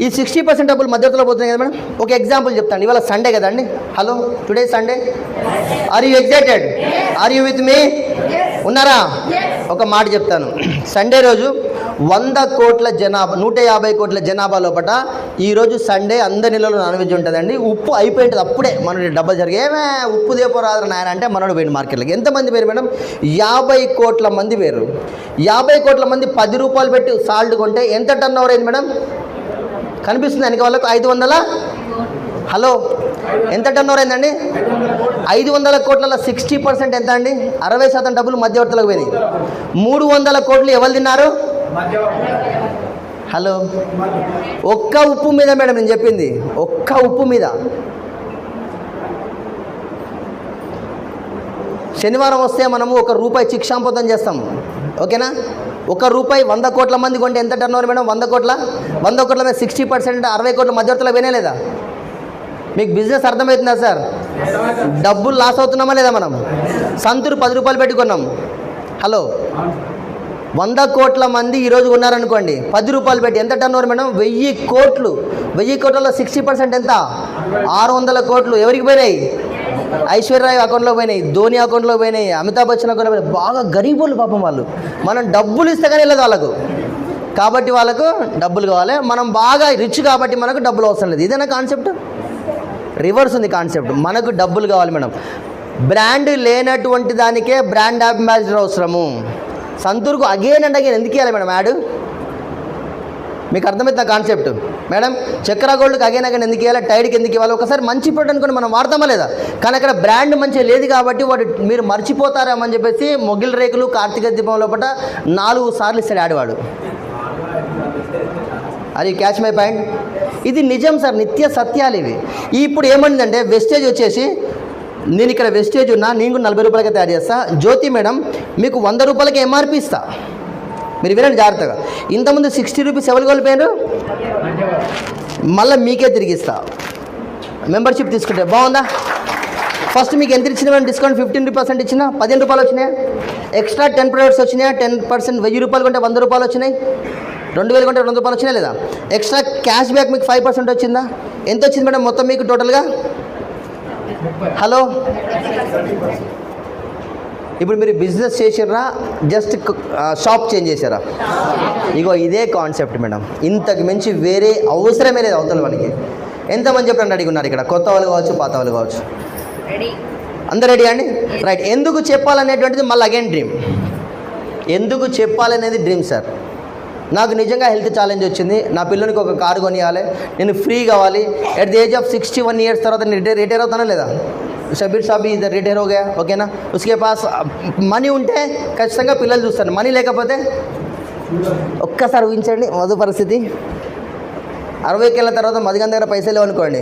[SPEAKER 1] ఈ 60% డబ్బులు మధ్యలో పోతున్నాయి కదా మేడం. ఒక ఎగ్జాంపుల్ చెప్తాను. ఇవాళ సండే కదండి. Hello, today Sunday. Are you excited? Are you with me? ఉన్నారా? ఒక మాట చెప్తాను. సండే రోజు 100 కోట్ల జనాభా, 150 కోట్ల జనాభా లోపల ఈరోజు సండే అందరి నెలలో నాన్ వెజ్ ఉంటుందండి. ఉప్పు అయిపోయింటుంది అప్పుడే. మన డబ్బా జరిగి ఏమే ఉప్పు దేపోరాదు నాయన అంటే మనోడు పోయింది మార్కెట్లోకి. ఎంతమంది పేరు మేడం? 50 కోట్ల మంది పేరు. 50 కోట్ల మంది 10 రూపాయలు పెట్టి సాల్ట్ కొంటే ఎంత టర్న్ ఓవర్ అయింది మేడం? కనిపిస్తుంది వెనక వాళ్ళకు 500. హలో, ఎంత టర్న్ ఓవర్ అయిందండి? 500 కోట్లలో 60% ఎంత అండి? 60% డబ్బులు మధ్యవర్తులకు పోయినాయి. 300 కోట్లు ఎవరు తిన్నారు? హలో, ఒక్క ఉప్పు మీద మేడం నేను చెప్పింది, ఒక్క ఉప్పు మీద. శనివారం వస్తే మనము ₹1 చిక్షాంపతం చేస్తాం. ఓకేనా? ₹1 100 కోట్ల మంది కొంటే ఎంత టర్న్ ఓవర్ మేడం? 100 కోట్ల మీద 60% 60 కోట్ల మధ్యవర్తులకు పోయినా లేదా? మీకు బిజినెస్ అర్థమవుతుందా సార్? డబ్బులు లాస్ అవుతున్నామా లేదా? మనం సంతూరు 10 రూపాయలు పెట్టుకున్నాం. హలో, 100 కోట్ల మంది ఈరోజు ఉన్నారనుకోండి, 10 రూపాయలు పెట్టి ఎంత టర్న్ ఓవర్ మేడం? 1000 కోట్లు. 1000 కోట్లలో 60% ఎంత? 600 కోట్లు. ఎవరికి పోయినాయి? ఐశ్వర్యరాయ్ అకౌంట్లో పోయినాయి, ధోని అకౌంట్లో పోయినాయి, అమితాబ్ బచ్చన్ అకౌంట్లో పోయినాయి. బాగా గరీబులు పాపం వాళ్ళు. మనం డబ్బులు ఇస్తే కానీ వెళ్ళదు వాళ్ళకు. కాబట్టి వాళ్ళకు డబ్బులు కావాలి. మనం బాగా రిచ్ కాబట్టి మనకు డబ్బులు అవసరం లేదు. ఇదేనా కాన్సెప్ట్? రివర్స్ ఉంది కాన్సెప్ట్. మనకు డబ్బులు కావాలి మేడం. బ్రాండ్ లేనటువంటి దానికే బ్రాండ్ అంబాసిడర్ అవసరము. సంతూర్కు అగైన్ అండ్ అగైన్ ఎందుకు ఇవ్వాలి మేడం యాడ్? మీకు అర్థమవుతుంది కాన్సెప్ట్ మేడం? చక్ర గోల్డ్కి అగైన్ అగైన్ ఎందుకు ఇవ్వాలి? టైడ్కి ఎందుకు ఇవ్వాలి? ఒకసారి మంచి ప్రోడక్ట్ అనుకోండి, మనం వాడతామా లేదా? కానీ అక్కడ బ్రాండ్ మంచిగా లేదు కాబట్టి వాడు మీరు మర్చిపోతారేమని చెప్పేసి మొగిల్ రేకులు కార్తీక దీపం లోపల 4 సార్లు ఇస్తాడు యాడ్ వాడు. అది క్యాచ్ మై పాయింట్. ఇది నిజం సార్, నిత్య సత్యాలు ఇవి. ఇప్పుడు ఏమంటుందంటే వెస్టేజ్ వచ్చేసి, నేను ఇక్కడ వెస్టేజ్ ఉన్నా, నేను 40 రూపాయలకి తయారు చేస్తా. జ్యోతి మేడం మీకు 100 రూపాయలకి ఎంఆర్పి ఇస్తా. మీరు వినండి జాగ్రత్తగా. ఇంతకుముందు 60 రూపీస్ ఎవరు కోల్పోయారు? మళ్ళీ మీకే తిరిగి ఇస్తా. మెంబర్షిప్ తీసుకుంటే బాగుందా? ఫస్ట్ మీకు ఎంత ఇచ్చిన మేడం డిస్కౌంట్? 15% ఇచ్చిన 15 రూపాయలు వచ్చినాయి. ఎక్స్ట్రా 10 ప్రొడక్ట్స్ వచ్చినాయి. 10% 1000 రూపాయలు కొంటే 100 రూపాయలు వచ్చినాయి. 2000 కొంటే 200 రూపాయలు వచ్చినాయి లేదా? ఎక్స్ట్రా క్యాష్ బ్యాక్ మీకు 5% వచ్చిందా? ఎంత వచ్చింది మేడం మొత్తం మీకు టోటల్గా? హలో, ఇప్పుడు మీరు బిజినెస్ చేసారా, జస్ట్ షాప్ చేంజ్ చేశారా? ఇగో ఇదే కాన్సెప్ట్ మేడం. ఇంతకు మించి వేరే అవసరమే లేదు అవతల మనకి. ఎంతమంది చెప్పండి అడిగున్నారు ఇక్కడ? కొత్త వాళ్ళు కావచ్చు, పాత వాళ్ళు కావచ్చు. అందరు రెడీ అండి? రైట్. ఎందుకు చెప్పాలనేటువంటిది మళ్ళీ అగైన్ డ్రీమ్. ఎందుకు చెప్పాలనేది డ్రీమ్ సార్. నాకు నిజంగా హెల్త్ ఛాలెంజ్ వచ్చింది. నా పిల్లలకి ఒక కారు కొనియాలి, నేను ఫ్రీ కావాలి. At the age of 61 years తర్వాత నేను రిటైర్ అవుతానా లేదా? షబీర్ సాబీ ఇద్దరు రిటైర్ హోగా. ఓకేనా? ఉస్కే పాస్ మనీ ఉంటే ఖచ్చితంగా పిల్లలు చూస్తాను. మనీ లేకపోతే ఒక్కసారి ఊహించండి మధు పరిస్థితి. 60కి వెళ్ళిన తర్వాత మధుగన్ దగ్గర పైసలు లేవనుకోండి,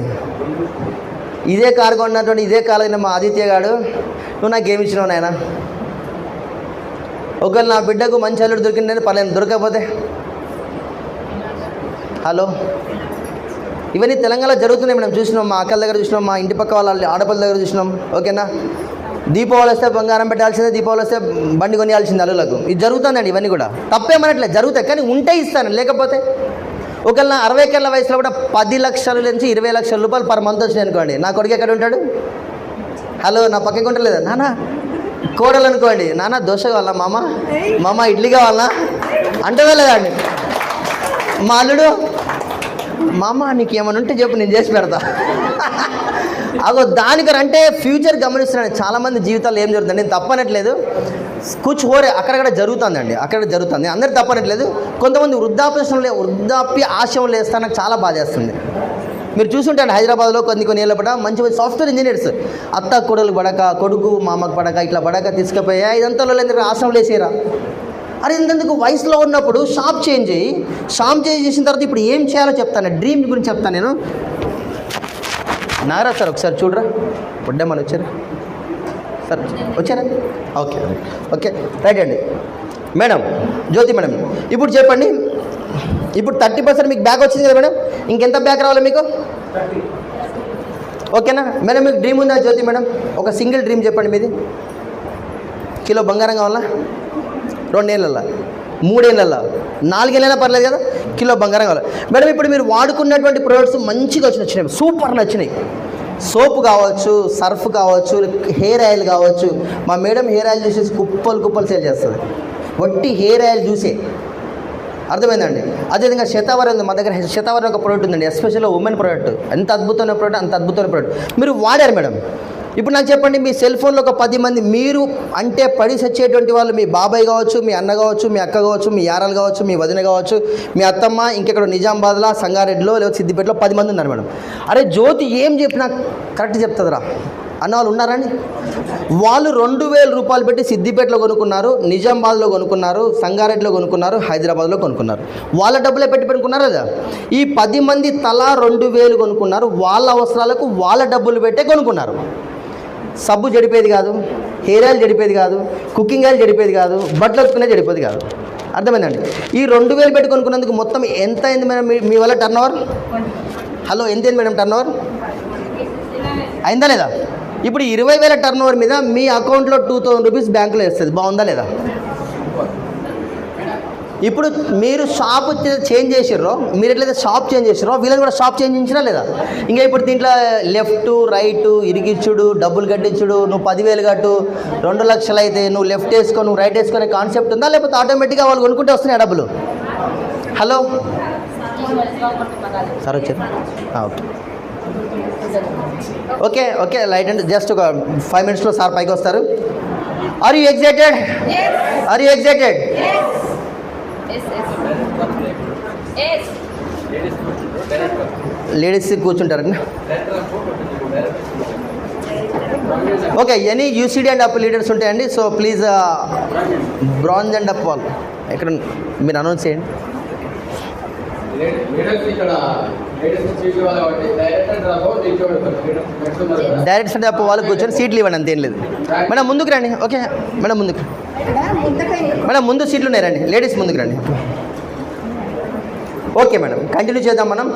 [SPEAKER 1] ఇదే కారు కొన్నటువంటి ఇదే కారు మా ఆదిత్య గాడు, నువ్వు నాకు ఏమి ఇచ్చినావు నాయన? ఒకవేళ నా బిడ్డకు మంచి అల్లుడు దొరికిందని పర్లేదు, దొరకకపోతే? హలో, ఇవన్నీ తెలంగాణలో జరుగుతున్నాయి. మనం చూసినాం, మా అక్కల దగ్గర చూసినాం, మా ఇంటి పక్క వాళ్ళ ఆడపల్ల దగ్గర చూసినాం. ఓకేనా? దీపావళి వస్తే బంగారం పెట్టాల్సిందే, దీపావళి వస్తే బండి కొనియాల్సింది అల్లులకు. ఇది జరుగుతుందండి. ఇవన్నీ కూడా తప్పేమనట్లేదు, జరుగుతాయి. కానీ ఉంటే ఇస్తాను, లేకపోతే ఒకవేళ నా 60 ఏళ్ళ వయసులో కూడా 10 లక్షల నుంచి 20 లక్షల రూపాయలు పర్ మంత్ వచ్చినాయి అనుకోండి, నా కొడుకు ఎక్కడ ఉంటాడు? హలో, నా పక్కకి ఉండలేదా? నాన్న కోడలు అనుకోండి, నాన్న దోశ కావాలా, మామ ఇడ్లీ కావాలా అంటదా లేదా అండి? మా అల్లుడు, మామ నీకు ఏమైనా ఉంటే చెప్పు, నేను చేసి పెడతా. అగో దానికంటే ఫ్యూచర్ గమనిస్తున్నాను. చాలామంది జీవితాలు ఏం జరుగుతుంది, నేను తప్పనట్లేదు, కూర్చోరే అక్కడక్కడ జరుగుతుందండి, అక్కడ జరుగుతుంది, అందరు తప్పనట్లేదు. కొంతమంది వృద్ధాప్య ఆశయం లేస్తా నాకు చాలా బాధ చేస్తుంది. మీరు చూసుంటాను హైదరాబాద్లో కొన్ని ఏళ్ళ పడ మంచి సాఫ్ట్వేర్ ఇంజనీర్స్ అత్త కొడుకు పడక, కొడుకు మామకు పడక, ఇట్లా పడక తీసుకుపోయా ఇదంతా ఎందుకు ఆశ్రమం లేసేరా. అరే ఇంతకు వయసులో ఉన్నప్పుడు షాప్ చేంజ్ చేసిన తర్వాత ఇప్పుడు ఏం చేయాలో చెప్తాను, డ్రీమ్ గురించి చెప్తాను నేను. నాగరాజ్ సార్ ఒకసారి చూడరా, బుడ్డమ్మని వచ్చారా సార్, వచ్చారా? ఓకే ఓకే రైట్ అండి. మేడం జ్యోతి మేడం ఇప్పుడు చెప్పండి, ఇప్పుడు 30% మీకు బ్యాక్ వచ్చింది కదా మేడం, ఇంకెంత బ్యాక్ రావాలి మీకు? ఓకేనా మేడం? మీకు డ్రీమ్ ఉందా జ్యోతి మేడం? ఒక సింగిల్ డ్రీమ్ చెప్పండి మీది. కిలో బంగారం కావాలా? 2 ఏళ్ళల్లో, 3 ఏళ్ళల్లో, 4 ఏళ్ళైనా పర్లేదు కదా, కిలో బంగారం కావాలి మేడం. ఇప్పుడు మీరు వాడుకున్నటువంటి ప్రొడక్ట్స్ మంచిగా వచ్చినాయి, సూపర్ నచ్చినాయి. సోప్ కావచ్చు, సర్ఫ్ కావచ్చు, హెయిర్ ఆయిల్ కావచ్చు. మా మేడం హెయిర్ ఆయిల్ చూసేసి కుప్పలు సేల్ చేస్తుంది, వట్టి హెయిర్ ఆయిల్ చూసే. అర్థమైందండి? అదేవిధంగా శతావరం ఉంది, మా దగ్గర శతావరం ఒక ప్రోడక్ట్ ఉందండి, ఎస్పెషల్గా ఉమెన్ ప్రోడక్ట్. ఎంత అద్భుతమైన ప్రోడక్ట్, అంత అద్భుతమైన ప్రోడక్ట్ మీరు వాడారు మేడం. ఇప్పుడు నాకు చెప్పండి, మీ సెల్ ఫోన్లో ఒక 10 మంది మీరు అంటే పడి సచ్చేటువంటి వాళ్ళు, మీ బాబాయ్ కావచ్చు, మీ అన్న కావచ్చు, మీ అక్క కావచ్చు, మీ యారాలు కావచ్చు, మీ వదిన కావచ్చు, మీ అత్తమ్మ, ఇంకెక్కడ నిజామాబాద్లో, సంగారెడ్డిలో, లేదా సిద్దిపేటలో 10 మంది ఉన్నారు మేడం. అరే జ్యోతి ఏం చెప్పినా కరెక్ట్ చెప్తుందిరా అన్న వాళ్ళు ఉన్నారని. వాళ్ళు 2000 రూపాయలు పెట్టి సిద్దిపేటలో కొనుక్కున్నారు, నిజామాబాద్లో కొనుక్కున్నారు, సంగారెడ్డిలో కొనుక్కున్నారు, హైదరాబాద్లో కొనుక్కున్నారు. వాళ్ళ డబ్బులే పెట్టి పెట్టుకున్నారు కదా. ఈ 10 మంది తలా 2000 కొనుక్కున్నారు, వాళ్ళ అవసరాలకు వాళ్ళ డబ్బులు పెట్టే కొనుక్కున్నారు. సబ్బు చెడిపోయేది కాదు, హెయిర్ ఆయిల్ చెడిపోయేది కాదు, కుకింగ్ ఆయిల్ చెడిపోయేది కాదు, బట్టలు ఉతుకునే చెడిపోయేది కాదు. అర్థమైందండి? ఈ 2000 పెట్టి కొనుక్కున్నందుకు మొత్తం ఎంత అయింది మేడం మీ వల్ల టర్న్ ఓవర్? హలో ఎంత అయింది మేడం టర్న్ ఓవర్? అయిందా లేదా? ఇప్పుడు 20,000 టర్న్ ఓవర్ మీద మీ అకౌంట్లో 2000 రూపీస్ బ్యాంకులో వేస్తుంది. బాగుందా లేదా? ఇప్పుడు మీరు షాప్ చేంజ్ చేసిర్రో, మీరు ఎట్లయితే షాప్ చేంజ్ చేసిర్రో వీళ్ళని కూడా షాప్ చేంజ్ చేసినా లేదా? ఇంకా ఇప్పుడు దీంట్లో లెఫ్ట్ రైట్ ఇరిగిచ్చుడు, డబ్బులు కట్టించుడు, నువ్వు 10,000 కట్టు 2 లక్షలు అయితే నువ్వు లెఫ్ట్ వేసుకో, నువ్వు రైట్ వేసుకునే కాన్సెప్ట్ ఉందా? లేకపోతే ఆటోమేటిక్గా వాళ్ళు కొనుక్కుంటే వస్తున్నాయి డబ్బులు? హలో సార్ వచ్చారు? Okay okay light and just ఒక 5 మినిట్స్లో సార్ పైకి వస్తారు. Are you excited? Are you excited? Ladies కూర్చుంటారండి. Okay any UCD and up leaders ఉంటాయండి. So please bronze and up వాళ్ళు ఎక్కడ మీరు అనౌన్స్ చేయండి. డైరెక్ట్ అండ్ అప్ వాళ్ళు కూర్చొని సీట్లు ఇవ్వండి, అంతేం లేదు. మేడం ముందుకు రండి. ఓకే మేడం ముందుకు, మేడం ముందు సీట్లు ఉన్నాయి, రండి లేడీస్ ముందుకు రండి. ఓకే మేడం కంటిన్యూ చేద్దాం మనం.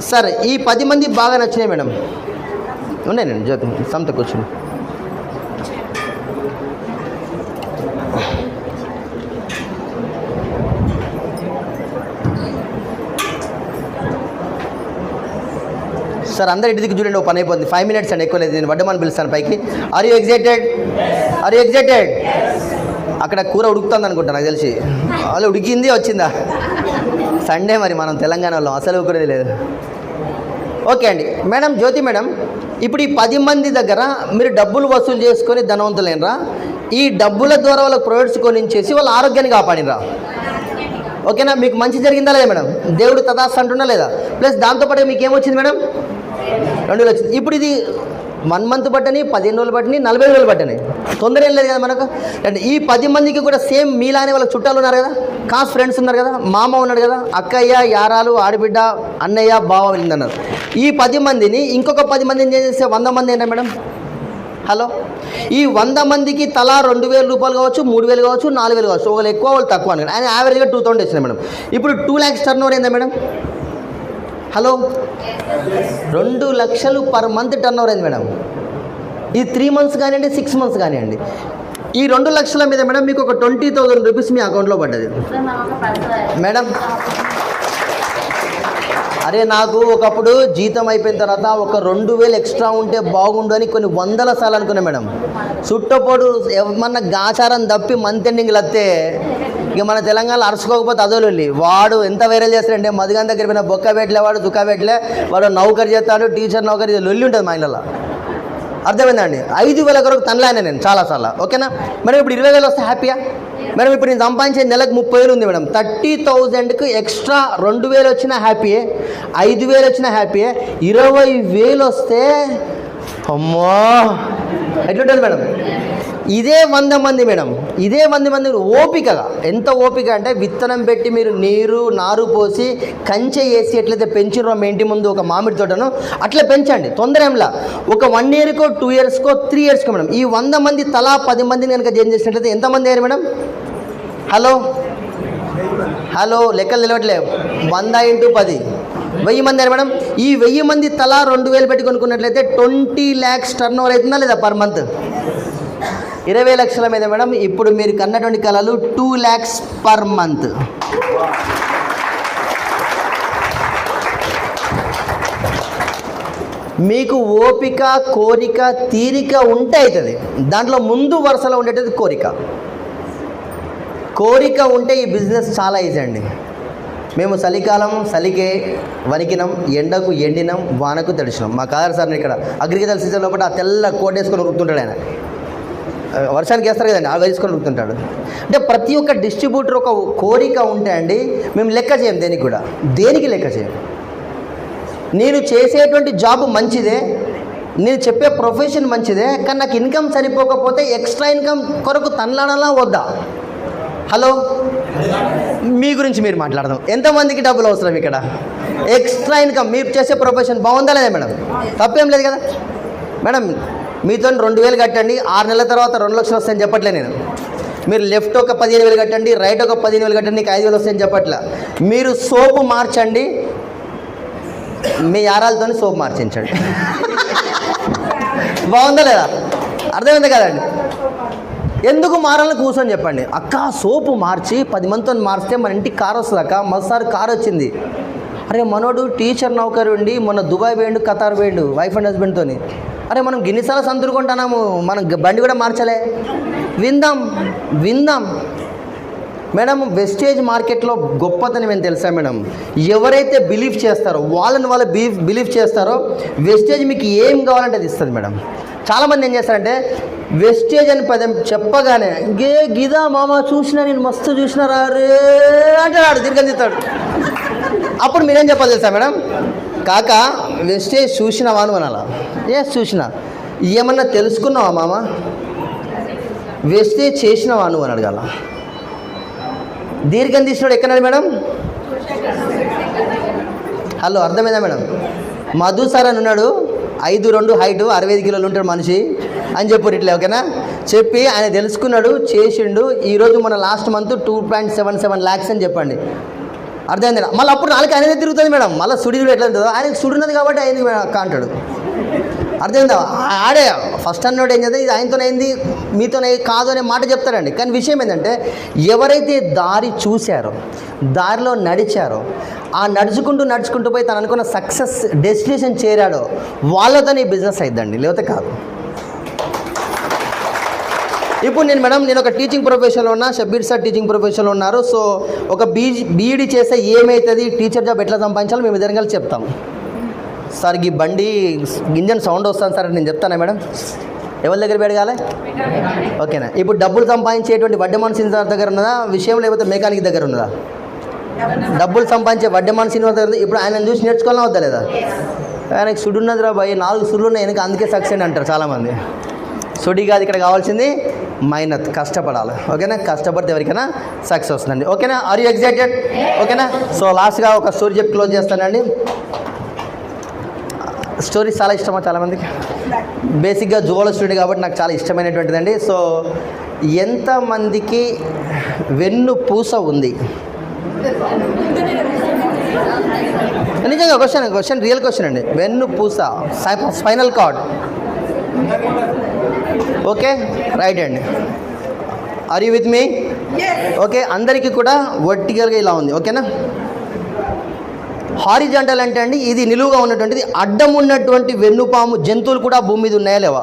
[SPEAKER 1] సార్ ఈ 10 మంది బాగా నచ్చినాయి మేడం. ఉన్నాయండి జ్యోతి సంత కూర్చొని. సార్ అందరు ఇంటికి చూడండి, ఒక పని అయిపోతుంది. 5 మినిట్స్ అండి, ఎక్కువ లేదు. నేను వడ్డమని పిలుస్తాను పైకి. Are you excited? Are you excited? అక్కడ కూర ఉడుకుతుంది అనుకుంటా నాకు తెలిసి. వాళ్ళు ఉడికింది వచ్చిందా? సండే మరి మనం తెలంగాణ వాళ్ళం, అసలు ఊకునేది లేదు. ఓకే అండి మేడం జ్యోతి మేడం, ఇప్పుడు ఈ 10 మంది దగ్గర మీరు డబ్బులు వసూలు చేసుకొని ధనవంతులేనరా? ఈ డబ్బుల ద్వారా వాళ్ళకి ప్రొడక్ట్స్ కొనించేసి వాళ్ళ ఆరోగ్యాన్ని కాపాడినరా? ఓకేనా? మీకు మంచి జరిగిందా లేదా మేడం? దేవుడు తదాస్తు అంటున్నా లేదా? ప్లస్ దాంతోపాటు మీకు ఏమొచ్చింది మేడం? 2,000 వచ్చింది. ఇప్పుడు ఇది 1 మంత్ పట్టని, 15 రోజులు పట్టని, 40 రోజులు పట్టని, తొందర ఏం లేదు కదా మనకు. అంటే ఈ 10 మందికి కూడా సేమ్ మీలానే వాళ్ళ చుట్టాలు ఉన్నారు కదా, కాస్ ఫ్రెండ్స్ ఉన్నారు కదా, మామ ఉన్నాడు కదా, అక్కయ్య యారాలు ఆడబిడ్డ అన్నయ్య బావ వెళ్ళిందన్నారు. ఈ 10 మందిని ఇంకొక 10 మందిని ఏం చేస్తే 100 మంది ఏంటంటే మేడం? హలో, ఈ 100 మందికి తలా 2,000 రూపాయలు కావచ్చు, 3,000 కావచ్చు, 4,000 కావచ్చు, ఒకళ్ళు ఎక్కువ వాళ్ళు తక్కువ అని. ఆయన యావరేజ్గా 2,000 వచ్చినాయి మేడం. ఇప్పుడు 2 lakhs టర్న్ ఓవర్ ఏందా మేడం? హలో, 2 లక్షలు పర్ మంత్ టర్న్ ఓవర్ అయింది మేడం. ఈ 3 months కానివ్వండి, 6 months కానివ్వండి. ఈ 2 లక్షల మీద మేడం మీకు ఒక 20,000 రూపీస్ మీ అకౌంట్లో పడ్డది మేడం. అరే నాకు ఒకప్పుడు జీతం అయిపోయిన తర్వాత ఒక 2,000 ఎక్స్ట్రా ఉంటే బాగుండు అని కొన్ని 100 సార్లు అనుకున్నా మేడం. చుట్టపోడు ఏమన్నా గాచారం తప్పి మంత్ ఎండింగ్లు వస్తే ఇక మన తెలంగాణలో అరుచుకోకపోతే అదోళ్ళు వాడు ఎంత వైరల్ చేస్తాడంటే, మధుగాన్ దగ్గర పోయిన బొక్క పెట్టలే, వాడు దుక్క పెట్టలే, వాడు నౌకరు చేస్తాడు, టీచర్ నౌకరు లొల్లి ఉంటుంది మా ఇళ్ళలో. అర్థమైందండి? 5,000 కొరకు తనలానే నేను చాలాసార్లు. ఓకేనా మేడం? ఇప్పుడు 20,000 వస్తే హ్యాపీయా మేడం? ఇప్పుడు నేను సంపాదించే నెలకు 30,000 ఉంది మేడం. 30,000కు ఎక్స్ట్రా 2,000 వచ్చినా హ్యాపీయే, 5,000 వచ్చినా హ్యాపీయే. 20,000 వస్తే అమ్మో ఎట్లుంటుంది మేడం? ఇదే 100 మంది మేడం, ఇదే 100 మంది ఓపికగా, ఎంత ఓపిక అంటే విత్తనం పెట్టి మీరు నీరు నారు పోసి కంచె వేసి ఎట్లయితే పెంచినో మీ ఇంటి ముందు ఒక మామిడి తోటను అట్లా పెంచండి. తొందర ఏంలా, ఒక 1 ఇయర్కో 2 ఇయర్స్కో 3 ఇయర్స్కో మేడం. ఈ 100 మంది తలా 10 మందిని కనుక జాయిన్ చేసినట్లయితే ఎంతమంది అయ్యారు మేడం? హలో లెక్కలు నిలవట్లే. 100 × 10 1000 మంది అయ్యారు మేడం. ఈ 1000 మంది తలా 2,000 పెట్టి కొనుక్కున్నట్లయితే 20 lakhs టర్న్ ఓవర్ అవుతుందా లేదా పర్ మంత్? 20 లక్షల మీద మేడం. ఇప్పుడు మీరు కన్నటువంటి కళలు 2 lakhs పర్ మంత్. మీకు ఓపిక, కోరిక, తీరిక ఉంటే అవుతుంది. దాంట్లో ముందు వరుసలో ఉండేది కోరిక ఉంటే ఈ బిజినెస్ చాలా ఈజీ అండి. మేము చలికాలం చలికే వణికినాం, ఎండకు ఎండినాం, వానకు తడిచినాం. మా కాదర్ సార్ని ఇక్కడ అగ్రికల్చర్ సీజన్ లోపల ఆ తెల్ల కోట్ వేసుకొని ఉరుకుతుంటాడు ఆయన. వర్షానికి వేస్తారు కదండి, అవి వేసుకొని ఉరుకుతుంటాడు. అంటే ప్రతి ఒక్క డిస్ట్రిబ్యూటర్ ఒక కోరిక ఉంటే అండి మేము లెక్క చేయం, దేనికి లెక్క చేయం. నేను చేసేటువంటి జాబ్ మంచిదే, నేను చెప్పే ప్రొఫెషన్ మంచిదే, కానీ నాకు ఇన్కమ్ సరిపోకపోతే ఎక్స్ట్రా ఇన్కమ్ కొరకు తనలాడాలా వద్దా? హలో, మీ గురించి మీరు మాట్లాడదాం. ఎంతమందికి డబ్బులు అవసరం ఇక్కడ? Extra income. మీరు చేసే ప్రొఫెషన్ బాగుందా లేదా మేడం? తప్పేం లేదు కదా మేడం. మీతో 2,000 కట్టండి, 6 నెలల తర్వాత 2 లక్షలు వస్తాయని చెప్పట్లే నేను. మీరు లెఫ్ట్ ఒక 15,000 కట్టండి, రైట్ ఒక 15,000 కట్టండి, నీకు 5,000 వస్తాయని చెప్పట్లే. మీరు సోపు మార్చండి, మీ యారాలతో సోపు మార్చించండి. బాగుందా లేదా? అర్థమైంది కదండి? ఎందుకు మారాలని కూర్చొని చెప్పండి. అక్క సోపు మార్చి 10 మందితో మారిస్తే మన ఇంటికి కారు వస్తుంది అక్క. మరోసారి కారు వచ్చింది. అరే మనోడు టీచర్ నౌకరు ఉండి మొన్న దుబాయ్ పోయిండు, ఖతార్ పోయిండు వైఫ్ అండ్ హస్బెండ్తో. అరే మనం గిన్నిసార్లు సంతురుకుంటున్నాము, మనం బండి కూడా మార్చలే. విందాం మేడం. వెస్టేజ్ మార్కెట్లో గొప్పతనం ఏం తెలుసా మేడం? ఎవరైతే బిలీవ్ చేస్తారో వాళ్ళు బిలీవ్ చేస్తారో వెస్టేజ్ మీకు ఏం కావాలంటే అది ఇస్తుంది మేడం. చాలామంది ఏం చేస్తారంటే వెస్టేజ్ అని పదం చెప్పగానే గిదా మామ చూసినా, నేను మస్తు చూసినారా రే అంటాడు, తిరిగిస్తాడు. అప్పుడు మీరేం చెప్పాలి తెలుసా మేడం? కాక వెస్టేజ్ చూసినావా అని అనాలా? చూసినా. ఏమన్నా తెలుసుకున్నావా మామ? వెస్టేజ్ చేసినావా నువ్వు అని అడగాల. దీర్ఘం తీసినాడు ఎక్కడన్నాడు మేడం? హలో, అర్థమైందా మేడం? మధు సార్ అని ఉన్నాడు, 5'2" హైటు, 65 కిలోలు ఉంటాడు మనిషి అని చెప్పారు ఇట్లా. ఓకేనా? చెప్పి ఆయన తెలుసుకున్నాడు, చేసిండు. ఈరోజు మన లాస్ట్ మంత్ 2.77 lakhs అని చెప్పండి. అర్థమైంది? మళ్ళీ అప్పుడు నాలుగు ఆయనదే తిరుగుతుంది మేడం. మళ్ళీ సుడి ఎట్లా ఉంటుందో ఆయనకి సుడినది కాబట్టి అయింది అంటాడు. అర్థమైందా? ఆడే ఫస్ట్ అన్నోడు ఏం చేద్దాం, ఇది ఆయనతోనైంది మీతోనే కాదు అనే మాట చెప్తారండి. కానీ విషయం ఏంటంటే ఎవరైతే దారి చూశారో, దారిలో నడిచారో, ఆ నడుచుకుంటూ పోయి తను అనుకున్న సక్సెస్ డెస్టినేషన్ చేరాడో వాళ్ళతో ఈ బిజినెస్ అయిద్దండి, లేకపోతే కాదు. ఇప్పుడు నేను ఒక టీచింగ్ ప్రొఫెషన్లో ఉన్నా, షబ్బీర్ సార్ టీచింగ్ ప్రొఫెషన్లో ఉన్నారు. సో ఒక బీఈడీ చేస్తే ఏమవుతుంది, టీచర్ జాబ్ ఎట్లా సంపాదించాలో మేము ఇద్దరం కలిసి చెప్తాం. సార్ ఈ బండి ఇంజన్ సౌండ్ వస్తాను సార్ నేను చెప్తానా మేడం? ఎవరి దగ్గర పెరగాలి? ఓకేనా? ఇప్పుడు డబ్బులు సంపాదించేటువంటి వడ్డెమాన్ శ్రీనివాస్ దగ్గర ఉన్నదా విషయం, లేకపోతే మెకానిక్ దగ్గర ఉన్నదా? డబ్బులు సంపాదించే వడ్డెమాన్ శ్రీనివాస్ దగ్గర. ఇప్పుడు ఆయన చూసి నేర్చుకోవాలని వద్దా లేదా? ఆయనకి సుడు ఉన్నదిరా భయ్, 4 సుడులు ఉన్నాయి వెనక, అందుకే సక్సెస్ అంటారు చాలామంది. సుడి కాదు ఇక్కడ కావాల్సింది, మైనత్, కష్టపడాలి. ఓకేనా? కష్టపడితే ఎవరికైనా సక్సెస్ వస్తుందండి. ఓకేనా? Are you excited? ఓకేనా? సో లాస్ట్గా ఒక స్టోరీ చెప్పి క్లోజ్ చేస్తానండి. స్టోరీస్ చాలా ఇష్టమా చాలామందికి? బేసిక్గా జువాలజీ స్టూడెంట్ కాబట్టి నాకు చాలా ఇష్టమైనటువంటిదండి. సో ఎంతమందికి వెన్ను పూస ఉంది? నిజంగా క్వశ్చన్ రియల్ క్వశ్చన్ అండి. వెన్ను పూస, స్పైనల్ కార్డ్. ఓకే, రైట్ అండి. Are you with me? Okay, అందరికీ కూడా వర్టికల్గా ఇలా ఉంది. ఓకేనా? హారిజాంటల్ అంటే అండి ఇది నిలువుగా ఉన్నటువంటిది. అడ్డం ఉన్నటువంటి వెన్నుపాము జంతువులు కూడా భూమి మీద ఉన్నాయా లేవా?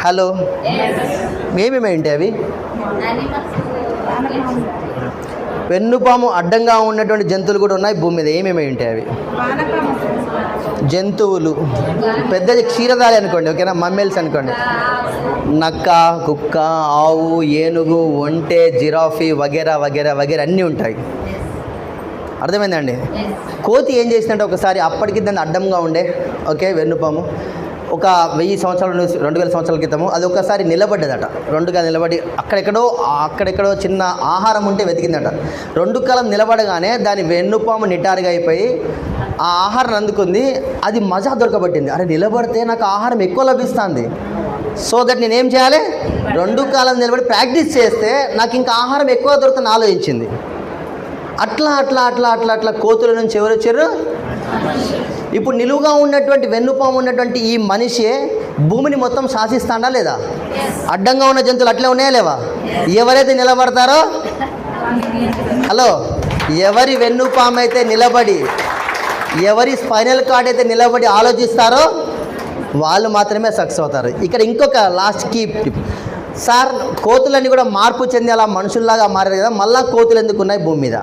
[SPEAKER 1] హలో, ఏమేమి ఏంటి అవి? వెన్నుపాము అడ్డంగా ఉన్నటువంటి జంతువులు కూడా ఉన్నాయి భూమి మీద. ఏమేమి ఉంటాయి అవి? జంతువులు పెద్దది క్షీరదాలి అనుకోండి, ఓకేనా, మమ్మీల్స్ అనుకోండి. నక్క, కుక్క, ఆవు, ఏనుగు, ఒంటె, జిరాఫీ వగేరా వగేరా వగేరా అన్నీ ఉంటాయి. అర్థమైందండి? కోతి ఏం చేసిందంటే ఒకసారి అప్పటికి దాన్ని అడ్డంగా ఉండే, ఓకే, వెన్నుపాము ఒక 1000 సంవత్సరాల 2000 సంవత్సరాల క్రితము అది ఒకసారి నిలబడ్డదట. రెండుగా నిలబడి అక్కడెక్కడో చిన్న ఆహారం ఉంటే వెతికిందట. 2 కాలం నిలబడగానే దాని వెన్నుపాము నిటారుగా అయిపోయి ఆ ఆహారం అందుకుంది. అది మజా దొరకబట్టింది. అరే నిలబడితే నాకు ఆహారం ఎక్కువ లభిస్తుంది, సో దట్ నేనేం చేయాలి, 2 కాలం నిలబడి ప్రాక్టీస్ చేస్తే నాకు ఇంకా ఆహారం ఎక్కువ దొరుకుతుంది ఆలోచించింది. అట్లా అట్లా అట్లా అట్లా అట్లా కోతుల నుంచి ఎవరు వచ్చారు? ఇప్పుడు నిలువుగా ఉన్నటువంటి వెన్నుపాము ఉన్నటువంటి ఈ మనిషి భూమిని మొత్తం శాసిస్తాడా లేదా? అడ్డంగా ఉన్న జంతువులు అట్లే ఉన్నాయా లేవా? ఎవరైతే నిలబడతారో, హలో, ఎవరి వెన్నుపాము అయితే నిలబడి, ఎవరి స్పైనల్ కార్డ్ అయితే నిలబడి ఆలోచిస్తారో వాళ్ళు మాత్రమే సక్సెస్ అవుతారు. ఇక్కడ ఇంకొక లాస్ట్ కీ టిప్ సార్, కోతులన్నీ కూడా మార్పు చెంది అలా మనుషుల్లాగా మారారు కదా, మళ్ళా కోతులు ఎందుకు ఉన్నాయి భూమి మీద?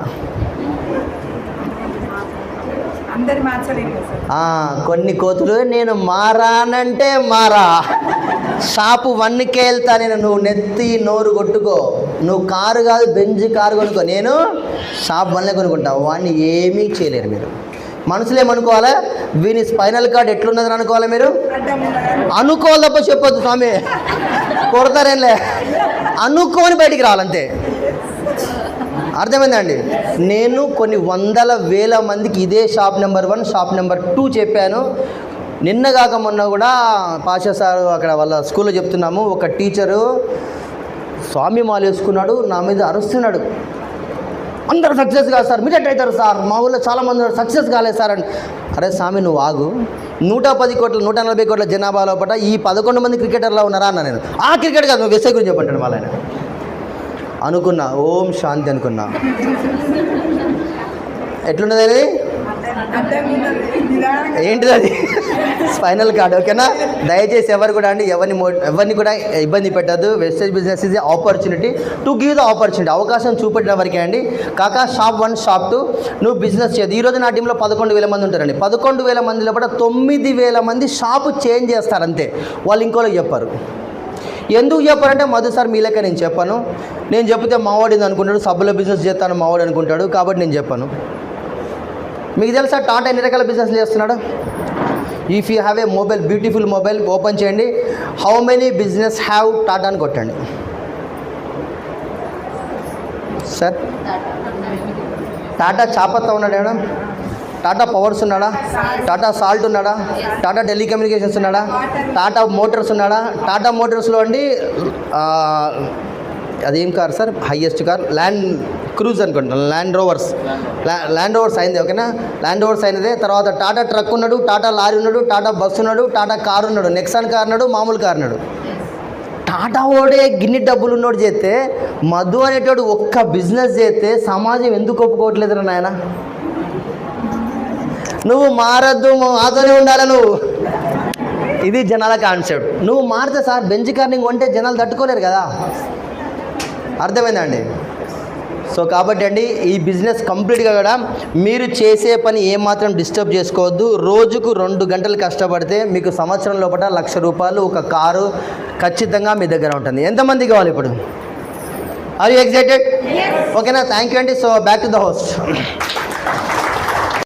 [SPEAKER 1] కొన్ని కోతులు నేను మారానంటే మారా, షాపు 1కే వెళ్తా నేను, నువ్వు నెత్తి నోరు కొట్టుకో, నువ్వు కారు కాదు బెంజ్ కారు కొనుక్కో, నేను షాప్ 1లే కొనుక్కుంటా, వాడిని ఏమీ చేయలేరు మీరు. మనుషులు ఏమనుకోవాలా? వీని స్పైనల్ కార్డ్ ఎట్లున్నదని అనుకోవాలా మీరు? అనుకోవాలి తప్ప చెప్పొద్దు స్వామి, కొడతారేంలే, అనుకోని బయటికి రావాలంతే. అర్థమైందండి? నేను కొన్ని 100,000 మందికి ఇదే షాప్ నెంబర్ 1 షాప్ నెంబర్ 2 చెప్పాను. నిన్నగాక మొన్న కూడా పాషా సార్ అక్కడ వాళ్ళ స్కూల్లో చెప్తున్నాము, ఒక టీచరు స్వామి మాల వేసుకున్నాడు, నా మీద అరుస్తున్నాడు, అందరూ సక్సెస్ కాదు సార్, మీరు ఎట్లయితారు సార్, మా ఊళ్ళో చాలామంది సక్సెస్ కాలేదు సార్ అని. అరే స్వామి నువ్వు ఆగు, 110 కోట్ల 140 కోట్ల జనాభా లోపల ఈ 11 మంది క్రికెటర్లా ఉన్నారా అన్న. నేను ఆ క్రికెట్ కాదు, నువ్వు వెస్సే గురించి చెప్పంటాడు వాళ్ళ. అనుకున్నా ఓం శాంతి అనుకున్నా. ఎట్లున్నది అది? ఏంటిది అది? స్పైనల్ కార్డ్, ఓకేనా. దయచేసి ఎవరు కూడా అండి ఎవరిని కూడా ఇబ్బంది పెట్టద్దు. Wastage business is opportunity to give the opportunity. అవకాశం చూపెట్టిన వరకే అండి. కాకా షాప్ 1 షాప్ 2 నువ్వు బిజినెస్ చేయదు. ఈరోజు నా టీంలో 11,000 మంది ఉంటారండి. 11,000 మందిలో కూడా 9,000 మంది షాపు చేంజ్ చేస్తారు అంతే, వాళ్ళు ఇంకోళ్ళకి చెప్పారు. ఎందుకు చెప్పారంటే మధు సార్ మీ లెక్క నేను చెప్పాను, నేను చెప్తే మావాడిని అనుకుంటాడు, సబ్బుల బిజినెస్ చేస్తాను మావాడు అనుకుంటాడు, కాబట్టి నేను చెప్పాను. మీకు తెలుసా టాటా ఎన్ని రకాల బిజినెస్లు చేస్తున్నాడు? If you have a mobile, beautiful mobile open చేయండి, how many business have Tata అని కొట్టండి సార్. టాటా చాపత్తా ఉన్నాడు మేడం, టాటా పవర్స్ ఉన్నాడా, టాటా సాల్ట్ ఉన్నాడా, టాటా టెలికమ్యూనికేషన్స్ ఉన్నాడా, టాటా మోటార్స్ ఉన్నాడా? టాటా మోటార్స్లో అండి అదేం car sir, highest car land cruise అనుకుంటా, ల్యాండ్ రోవర్స్ అయింది, ఓకేనా. ల్యాండ్ రోవర్స్ అయినదే. తర్వాత టాటా ట్రక్ ఉన్నాడు, టాటా లారీ ఉన్నాడు, టాటా బస్సు ఉన్నాడు, టాటా కారు ఉన్నాడు, నెక్సాన్ కార్ ఉన్నాడు, మామూలు కారు ఉన్నాడు. టాటా ఓడే గిన్ని డబ్బులు ఉన్నోడు చేస్తే, మధు అనేటోడు ఒక్క బిజినెస్ చేస్తే సమాజం ఎందుకు ఒప్పుకోవట్లేదురా నాయన? నువ్వు మారద్దు, మాతోనే ఉండాలి నువ్వు. ఇది జనాల కాన్సెప్ట్. నువ్వు మారితే సార్ బెంచ్ కార్నింగ్ కొంటే జనాలు తట్టుకోలేరు కదా. అర్థమైందండి? సో కాబట్టి అండి ఈ బిజినెస్ కంప్లీట్గా కూడా మీరు చేసే పని ఏమాత్రం డిస్టర్బ్ చేసుకోవద్దు. రోజుకు 2 గంటలు కష్టపడితే మీకు సంవత్సరం లోపల 1,00,000 రూపాయలు ఒక కారు ఖచ్చితంగా మీ దగ్గర ఉంటుంది. ఎంతమంది కావాలి ఇప్పుడు? Are you excited? ఓకేనా? థ్యాంక్ యూ అండి. So back to the host.